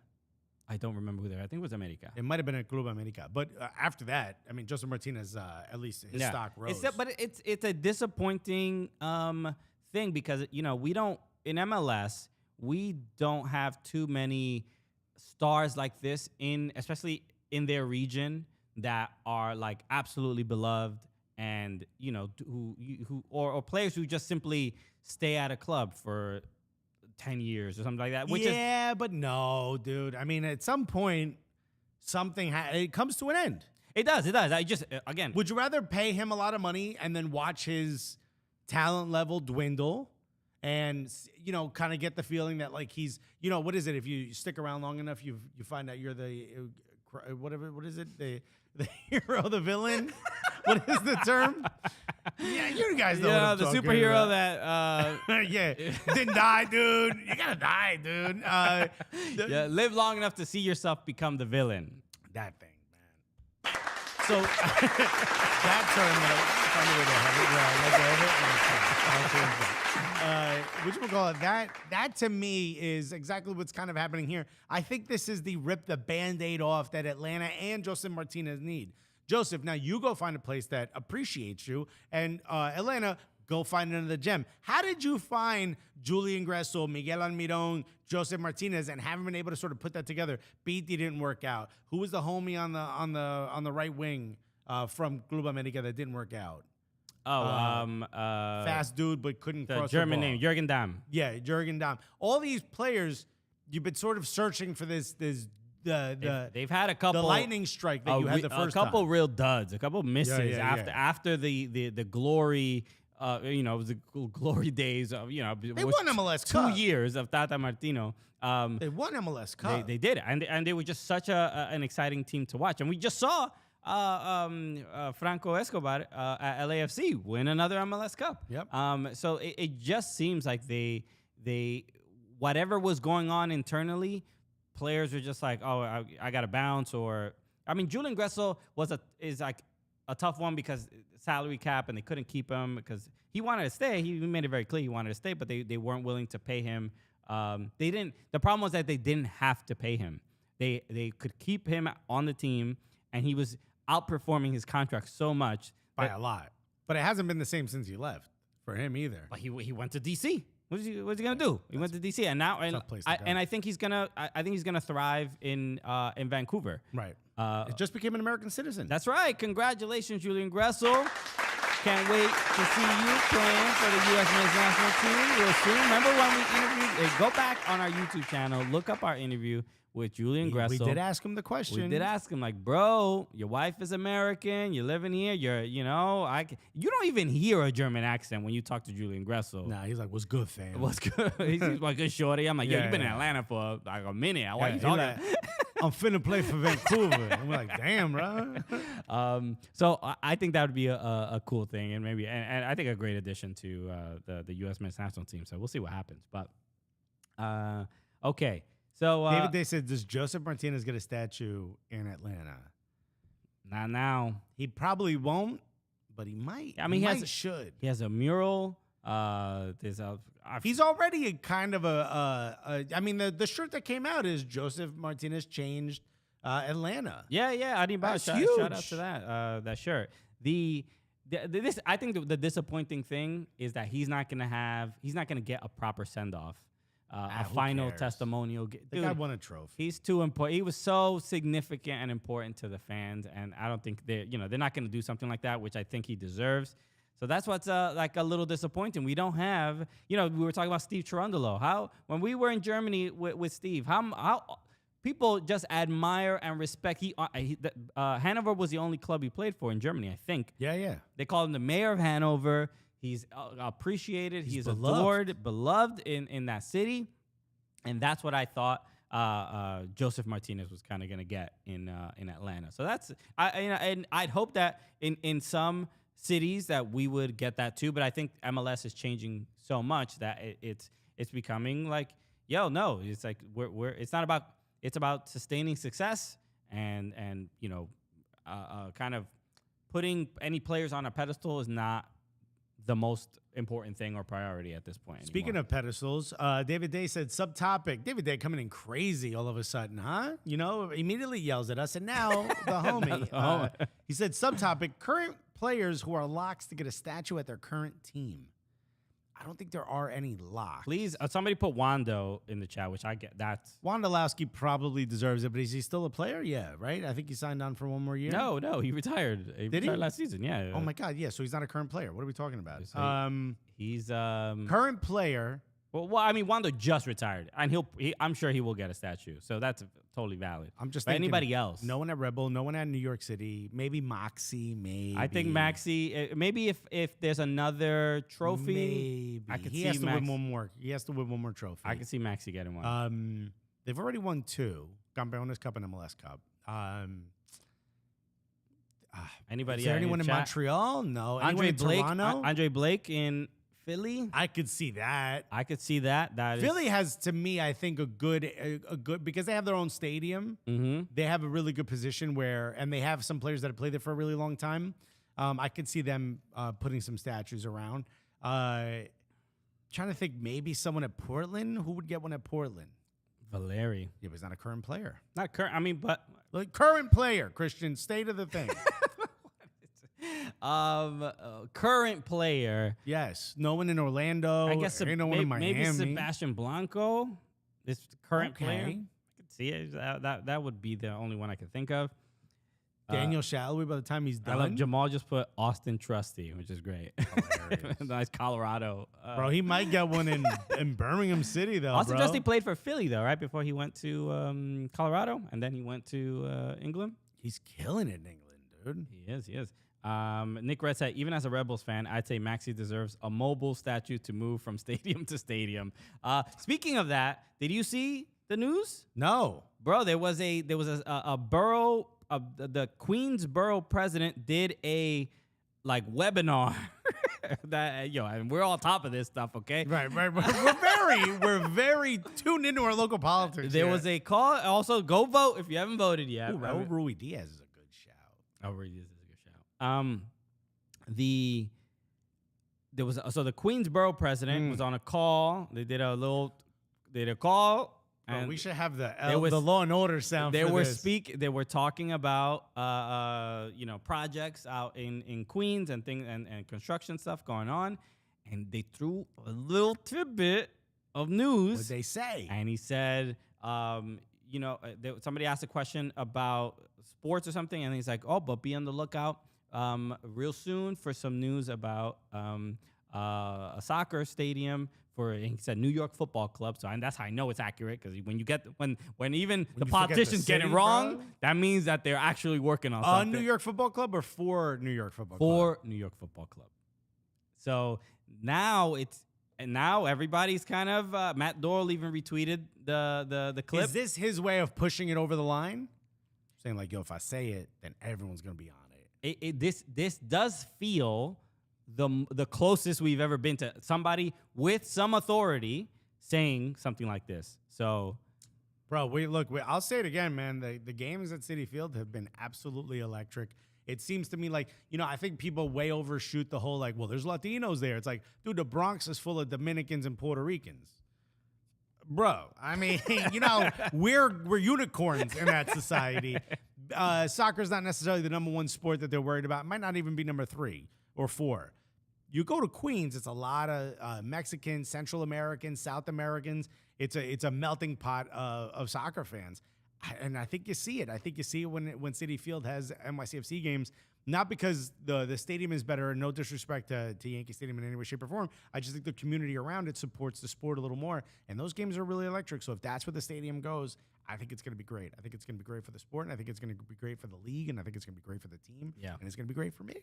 I don't remember who they were. I think it was America. It might have been a Club America, but after that, I mean, Joseph Martinez at least his stock rose. But it's a disappointing thing because we don't in MLS we don't have too many stars like this especially in their region that are like absolutely beloved and who or players who just simply stay at a club for 10 years or something like that. But no, dude. I mean, at some point, something it comes to an end. It does. I just, again. Would you rather pay him a lot of money and then watch his talent level dwindle and, kind of get the feeling that, like, he's, what is it? If you stick around long enough, you find out you're the, what is it? The hero, the villain? What is the term? Yeah, you guys know what I'm the talking superhero about. that didn't die, dude. You gotta die, dude. Live long enough to see yourself become the villain. That thing, man. So that term, which we'll call it. That to me is exactly what's kind of happening here. I think this is the rip the Band-Aid off that Atlanta and Joseph Martinez need. Joseph, now you go find a place that appreciates you, and Atlanta, go find another gem. How did you find Julian Gressel, Miguel Almiron, Joseph Martinez, and haven't been able to sort of put that together? Beatty didn't work out. Who was the homie on the right wing from Club America that didn't work out? Fast dude, but couldn't cross German the ball. name, Jürgen Damm. Yeah, Jürgen Damm. All these players, you've been sort of searching for this. They've had a couple. The lightning strike that you had the first time. A couple real duds, a couple misses after the glory. It was the glory days of They won MLS Cup. 2 years of Tata Martino. They won MLS Cup. They did, and they were just such an exciting team to watch. And we just saw Franco Escobar at LAFC win another MLS Cup. Yep. So it just seems like they whatever was going on internally, players were just like, oh, I got to bounce. Or I mean, Julian Gressel is like a tough one because salary cap, and they couldn't keep him because he wanted to stay. He made it very clear he wanted to stay, but they weren't willing to pay him. They didn't. The problem was that they didn't have to pay him. They could keep him on the team, and he was outperforming his contract so much by a lot. But it hasn't been the same since he left for him either. But he went to DC. What's he gonna do? He went to DC, and now I think he's gonna thrive in Vancouver. Right. He just became an American citizen. That's right. Congratulations, Julian Gressel. Can't wait to see you playing for the U.S. men's national team real soon. Remember when we interviewed? Go back on our YouTube channel, look up our interview with Julian Gressel. We did ask him the question. We did ask him, like, bro, your wife is American. You're living here. You don't even hear a German accent when you talk to Julian Gressel. Nah, he's like, what's good, fam? What's good? He's like, good shorty. I'm like, you've been in Atlanta for like a minute. Why are you talking? Like, I'm finna play for Vancouver. I'm like, damn, bro. So I think that would be a cool thing, and maybe and I think a great addition to the U.S. men's national team. So we'll see what happens. But okay. So David Day said, does Joseph Martinez get a statue in Atlanta? Not now. He probably won't, but he might. I mean, should. He has a mural He's already a kind of I mean, the shirt that came out is Joseph Martinez changed Atlanta. Yeah. I didn't buy. That's Shout out huge. to that shirt. This I think the disappointing thing is that he's not gonna get a proper send off, a who final cares? testimonial. The guy won a trophy. He's too important. He was so significant and important to the fans, and I don't think they're not going to do something like that, which I think he deserves. So that's what's like a little disappointing. We don't have, we were talking about Steve Cherundolo. When we were in Germany with Steve, how people just admire and respect. Hanover was the only club he played for in Germany, I think. Yeah. They call him the mayor of Hanover. He's appreciated. He's beloved. beloved in that city. And that's what I thought Joseph Martinez was kind of going to get in Atlanta. So that's and I'd hope that in some cities that we would get that too. But I think MLS is changing so much that it's becoming like, it's like it's about sustaining success and kind of putting any players on a pedestal is not the most important thing or priority at this point. Speaking of pedestals, David Day said subtopic. David Day coming in crazy all of a sudden, huh? Immediately yells at us. And now the homie, he said subtopic, current players who are locks to get a statue at their current team. I don't think there are any locks. Please, somebody put Wando in the chat, which I get. That's Wondolowski probably deserves it, but is he still a player? Yeah, right? I think he signed on for one more year. No, he retired. He retired last season, yeah. Oh, my God, yeah, so he's not a current player. What are we talking about? He's current player. Well, I mean, Wando just retired, and I'm sure he will get a statue, so that's totally valid. I'm just but thinking, anybody else? No one at Red Bull, no one at New York City, maybe Moxie, maybe. I think Maxi, maybe if there's another trophy, maybe. I could he see has to Max, win one more. He has to win one more trophy. I could see Maxi getting one. They've already won 2, Campeones Cup and MLS Cup. Anybody? Is there anyone in chat? Montreal? No. Anyone in Toronto? Andre Blake in Philly. I could see that. I could see that. Philly has, to me, I think a good because they have their own stadium. Mm-hmm. They have a really good position and they have some players that have played there for a really long time. I could see them putting some statues around. Trying to think, maybe someone at Portland. Who would get one at Portland? Valeri. Yeah, but he's not a current player. Not current. I mean, but like current player, Christian. State of the thing. Current player. Yes. No one in Orlando. I guess no one in Miami. maybe Sebastian Blanco is the current player. Okay. I could see it. That would be the only one I could think of. Daniel Shalhoub by the time he's done. I love Jamal just put Austin Trusty, which is great. Nice Colorado. Bro, he might get one in Birmingham City, though, Austin bro. Trusty played for Philly, though, right? Before he went to Colorado, and then he went to England. He's killing it in England, dude. He is. Nick Red said, even as a Rebels fan, I'd say Maxi deserves a mobile statue to move from stadium to stadium. Speaking of that, did you see the news? No. Bro, there was a borough, the Queensborough president did a webinar that and we're on top of this stuff, okay? Right. We're very tuned into our local politics. There was a call. Also, go vote if you haven't voted yet. Ooh, Raul Rui Diaz is a good shout. Oh, Rui Diaz is a good shout. The Queensborough president was on a call. They did a call. And we should have the was- Law and Order sound. They for were this. They were talking about projects out in Queens and things and construction stuff going on, and they threw a little tidbit of news. What'd they say? And he said, somebody asked a question about sports or something, and he's like, "Oh, but be on the lookout real soon for some news about a soccer stadium." He said New York Football Club, and that's how I know it's accurate, because when even the politicians get it wrong, bro? that means that they're actually working on something. New York Football Club or for New York Football Club? For New York Football Club. So now everybody's kind of Matt Doyle even retweeted the clip. Is this his way of pushing it over the line? Saying like, yo, if I say it, then everyone's gonna be on it. This does feel the closest we've ever been to somebody with some authority saying something like this. So, bro, I'll say it again, man. The games at Citi Field have been absolutely electric. It seems to me like, I think people way overshoot the whole like, well, there's Latinos there. It's like, dude, the Bronx is full of Dominicans and Puerto Ricans. Bro, I mean, we're unicorns in that society. Soccer is not necessarily the number one sport that they're worried about. It might not even be number 3 or 4. You go to Queens, it's a lot of Mexicans, Central Americans, South Americans. It's a melting pot of soccer fans. And I think you see it. I think you see it when Citi Field has NYCFC games, not because the stadium is better, no disrespect to Yankee Stadium in any way, shape, or form. I just think the community around it supports the sport a little more. And those games are really electric. So if that's where the stadium goes, I think it's going to be great. I think it's going to be great for the sport, and I think it's going to be great for the league, and I think it's going to be great for the team. Yeah. And it's going to be great for me.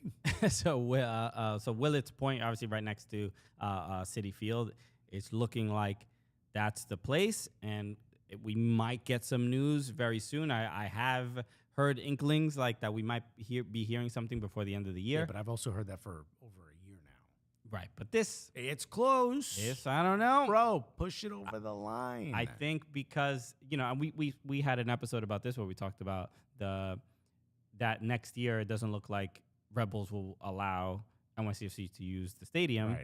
So Willett's Point, obviously right next to Citi Field, it's looking like that's the place, and we might get some news very soon. I have heard inklings like that we might be hearing something before the end of the year. Yeah, but I've also heard that for over a year now. Right, but this... It's close. I don't know. Bro, push it over the line. I think because, we had an episode about this where we talked about that next year it doesn't look like Red Bulls will allow NYCFC to use the stadium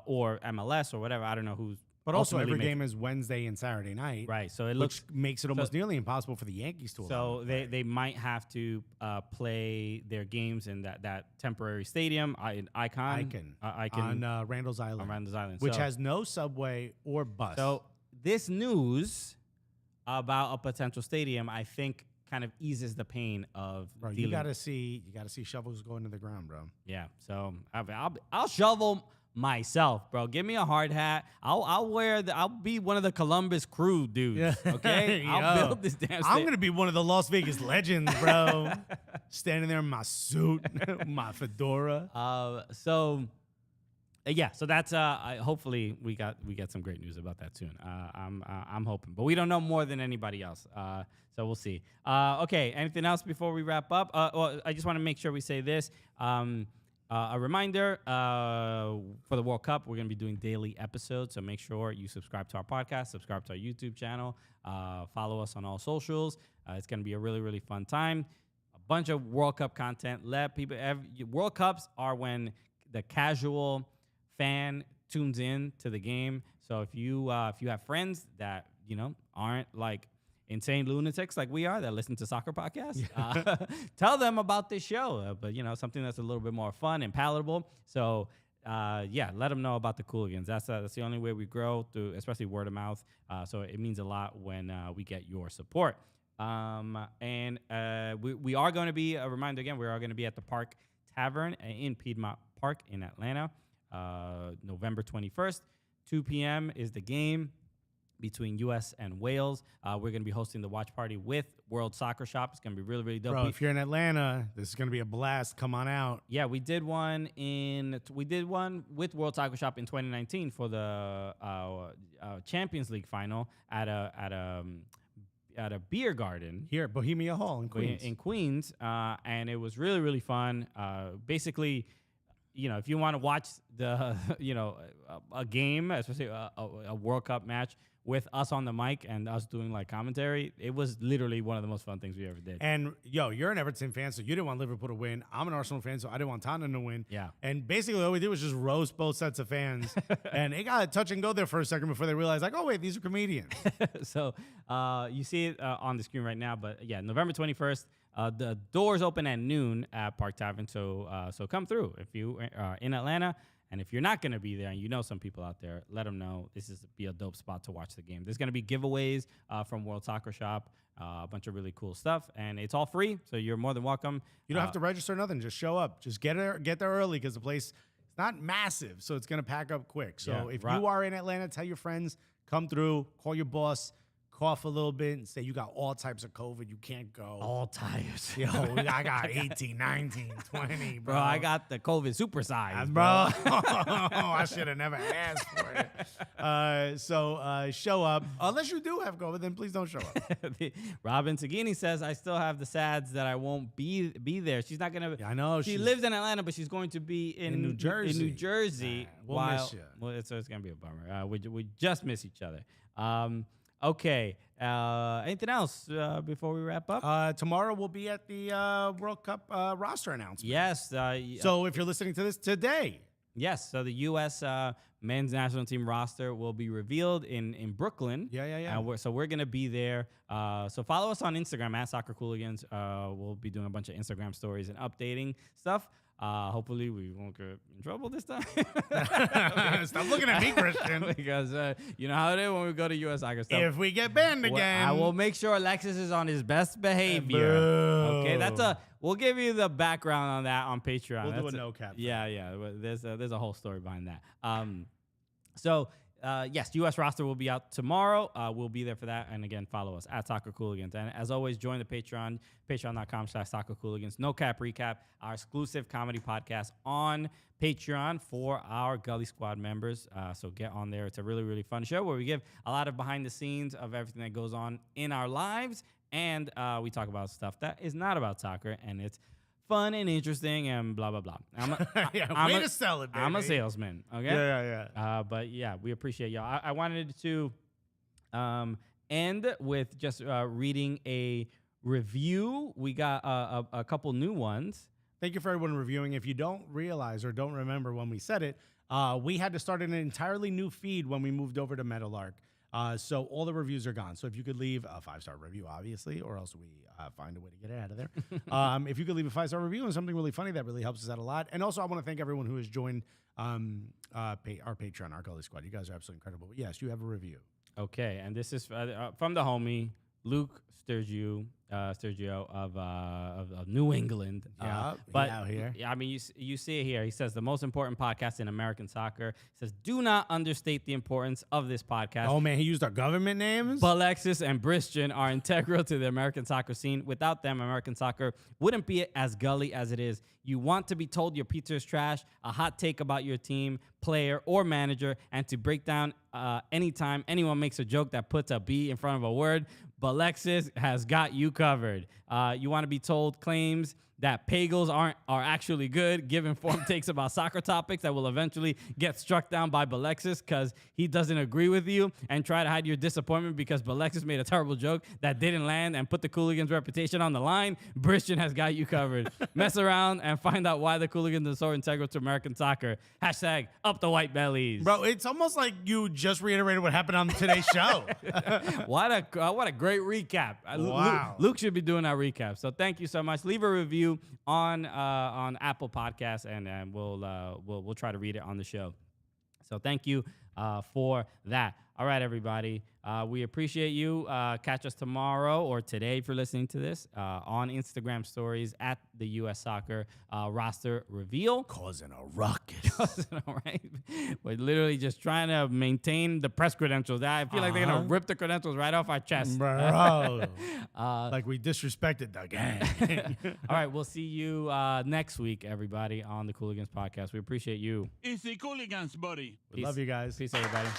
or MLS or whatever. I don't know who's... But also every game is Wednesday and Saturday night. Right, so it which makes it almost nearly impossible for the Yankees to allow. So they might have to play their games in that temporary stadium, Icon on Randall's Island. On Randall's Island. Which has no subway or bus. So this news about a potential stadium, I think, kind of eases the pain of dealing. You gotta see shovels go into the ground, bro. Yeah, so I'll shovel myself, bro. Give me a hard hat. I'll be one of the Columbus Crew dudes. Okay, I'll build this damn. I'm gonna be one of the Las Vegas legends, bro. Standing there in my suit, my fedora. So that's hopefully we get some great news about that soon. I'm hoping, but we don't know more than anybody else. So we'll see. Okay, anything else before we wrap up? Well, I just want to make sure we say this. A reminder, for the World Cup, we're going to be doing daily episodes, so make sure you subscribe to our podcast, subscribe to our YouTube channel, follow us on all socials. It's going to be a really, really fun time. A bunch of World Cup content. World Cups are when the casual fan tunes in to the game. So if you have friends that, aren't like insane lunatics like we are that listen to soccer podcasts, tell them about this show, but something that's a little bit more fun and palatable. So let them know about the Cooligans. That's the only way we grow, through especially word of mouth. So it means a lot when we get your support. And we are going to be, a reminder again, we are going to be at the Park Tavern in Piedmont Park in Atlanta, November 21st. 2 p.m. is the game between U.S. and Wales. We're going to be hosting the watch party with World Soccer Shop. It's going to be really, really dope. Bro, if you're in Atlanta, this is going to be a blast. Come on out. Yeah, we did one with World Soccer Shop in 2019 for the Champions League final at a beer garden here, Bohemia Hall in Queens. And it was really, really fun. Basically, if you want to watch a game, especially a World Cup match with us on the mic and us doing like commentary, it was literally one of the most fun things we ever did. And you're an Everton fan, so you didn't want Liverpool to win. I'm an Arsenal fan, so I didn't want Tottenham to win. Yeah. And basically all we did was just roast both sets of fans. And it got touch and go there for a second before they realized, like, oh wait, these are comedians. So you see it on the screen right now, but yeah, November 21st. The doors open at noon at Park Tavern, so come through if you are in Atlanta. And if you're not going to be there and some people out there, let them know this is be a dope spot to watch the game. There's going to be giveaways from World Soccer Shop, a bunch of really cool stuff, and it's all free, so you're more than welcome. You don't have to register nothing. Just show up. Just get there early because the place is not massive, so it's going to pack up quick. So if you are in Atlanta, tell your friends, come through, call your boss, cough a little bit and say you got all types of COVID, you can't go. All types. Yo, I got 18, 19, 20, bro. I got the COVID supersize, bro. I should have never asked for it. So show up. Unless you do have COVID, then please don't show up. Robin Sagini says, I still have the sads that I won't be there. She's not going to. Yeah, I know. She lives in Atlanta, but she's going to be in New Jersey. In New Jersey. We'll miss you. Well, it's going to be a bummer. We just miss each other. Okay. Anything else before we wrap up? Tomorrow we'll be at the World Cup roster announcement. Yes. So if you're listening to this today, Yes. So the U.S. Men's national team roster will be revealed in Brooklyn. Yeah. So we're going to be there. So follow us on Instagram at Soccer Cooligans. We'll be doing a bunch of Instagram stories and updating stuff. Hopefully we won't get in trouble this time. Stop looking at me, Christian. Because you know how it is when we go to U.S. soccer stuff. If we get banned again, I will make sure Alexis is on his best behavior. Boo. Okay, we'll give you the background on that on Patreon. We'll do a no cap. Yeah. There's a whole story behind that. Yes, U.S. roster will be out tomorrow. We'll be there for that. And again, follow us at Soccer Cooligans. And as always, join the Patreon, patreon.com/Soccer Cooligans. No Cap Recap, our exclusive comedy podcast on Patreon for our Gully Squad members. So get on there. It's a really, really fun show where we give a lot of behind the scenes of everything that goes on in our lives. And we talk about stuff that is not about soccer. And it's fun and interesting and blah, blah, blah. Way to sell it, baby. I'm a salesman, okay? Yeah. But yeah, we appreciate y'all. I wanted to end with just reading a review. We got a couple new ones. Thank you for everyone reviewing. If you don't realize or don't remember when we said it, we had to start an entirely new feed when we moved over to Metalark. So all the reviews are gone. So if you could leave a 5-star review, obviously, or else we find a way to get it out of there. If you could leave a 5-star review and something really funny, that really helps us out a lot. And also, I want to thank everyone who has joined our Patreon, our Gully Squad. You guys are absolutely incredible. But yes, you have a review. Okay, and this is from the homie, Luke Sturgio of New England. But out here. I mean, you see it here. He says the most important podcast in American soccer. He says, do not understate the importance of this podcast. Oh man, he used our government names. Alexis and Bristian are integral to the American soccer scene. Without them, American soccer wouldn't be as gully as it is. You want to be told your pizza is trash, a hot take about your team, player, or manager, and to break down anytime anyone makes a joke that puts a B in front of a word. Alexis has got you covered. You want to be told claims that pagels are actually good, give informed takes about soccer topics that will eventually get struck down by Alexis because he doesn't agree with you, and try to hide your disappointment because Alexis made a terrible joke that didn't land and put the Cooligans' reputation on the line. Bristian has got you covered. Mess around and find out why the Cooligans are so integral to American soccer. # up the white bellies. Bro, it's almost like you just reiterated what happened on today's show. What a great recap. Wow. Luke should be doing our recap. So thank you so much. Leave a review on Apple Podcasts, and we'll try to read it on the show. So thank you for that. All right, everybody. We appreciate you. Catch us tomorrow or today if you're listening to this on Instagram stories at the U.S. Soccer roster reveal. Causing a ruckus. All right. We're literally just trying to maintain the press credentials. I feel like they're going to rip the credentials right off our chest. Bro. Like we disrespected the gang. All right. We'll see you next week, everybody, on the Cooligans podcast. We appreciate you. It's the Cooligans, buddy. We love you guys. Peace, everybody.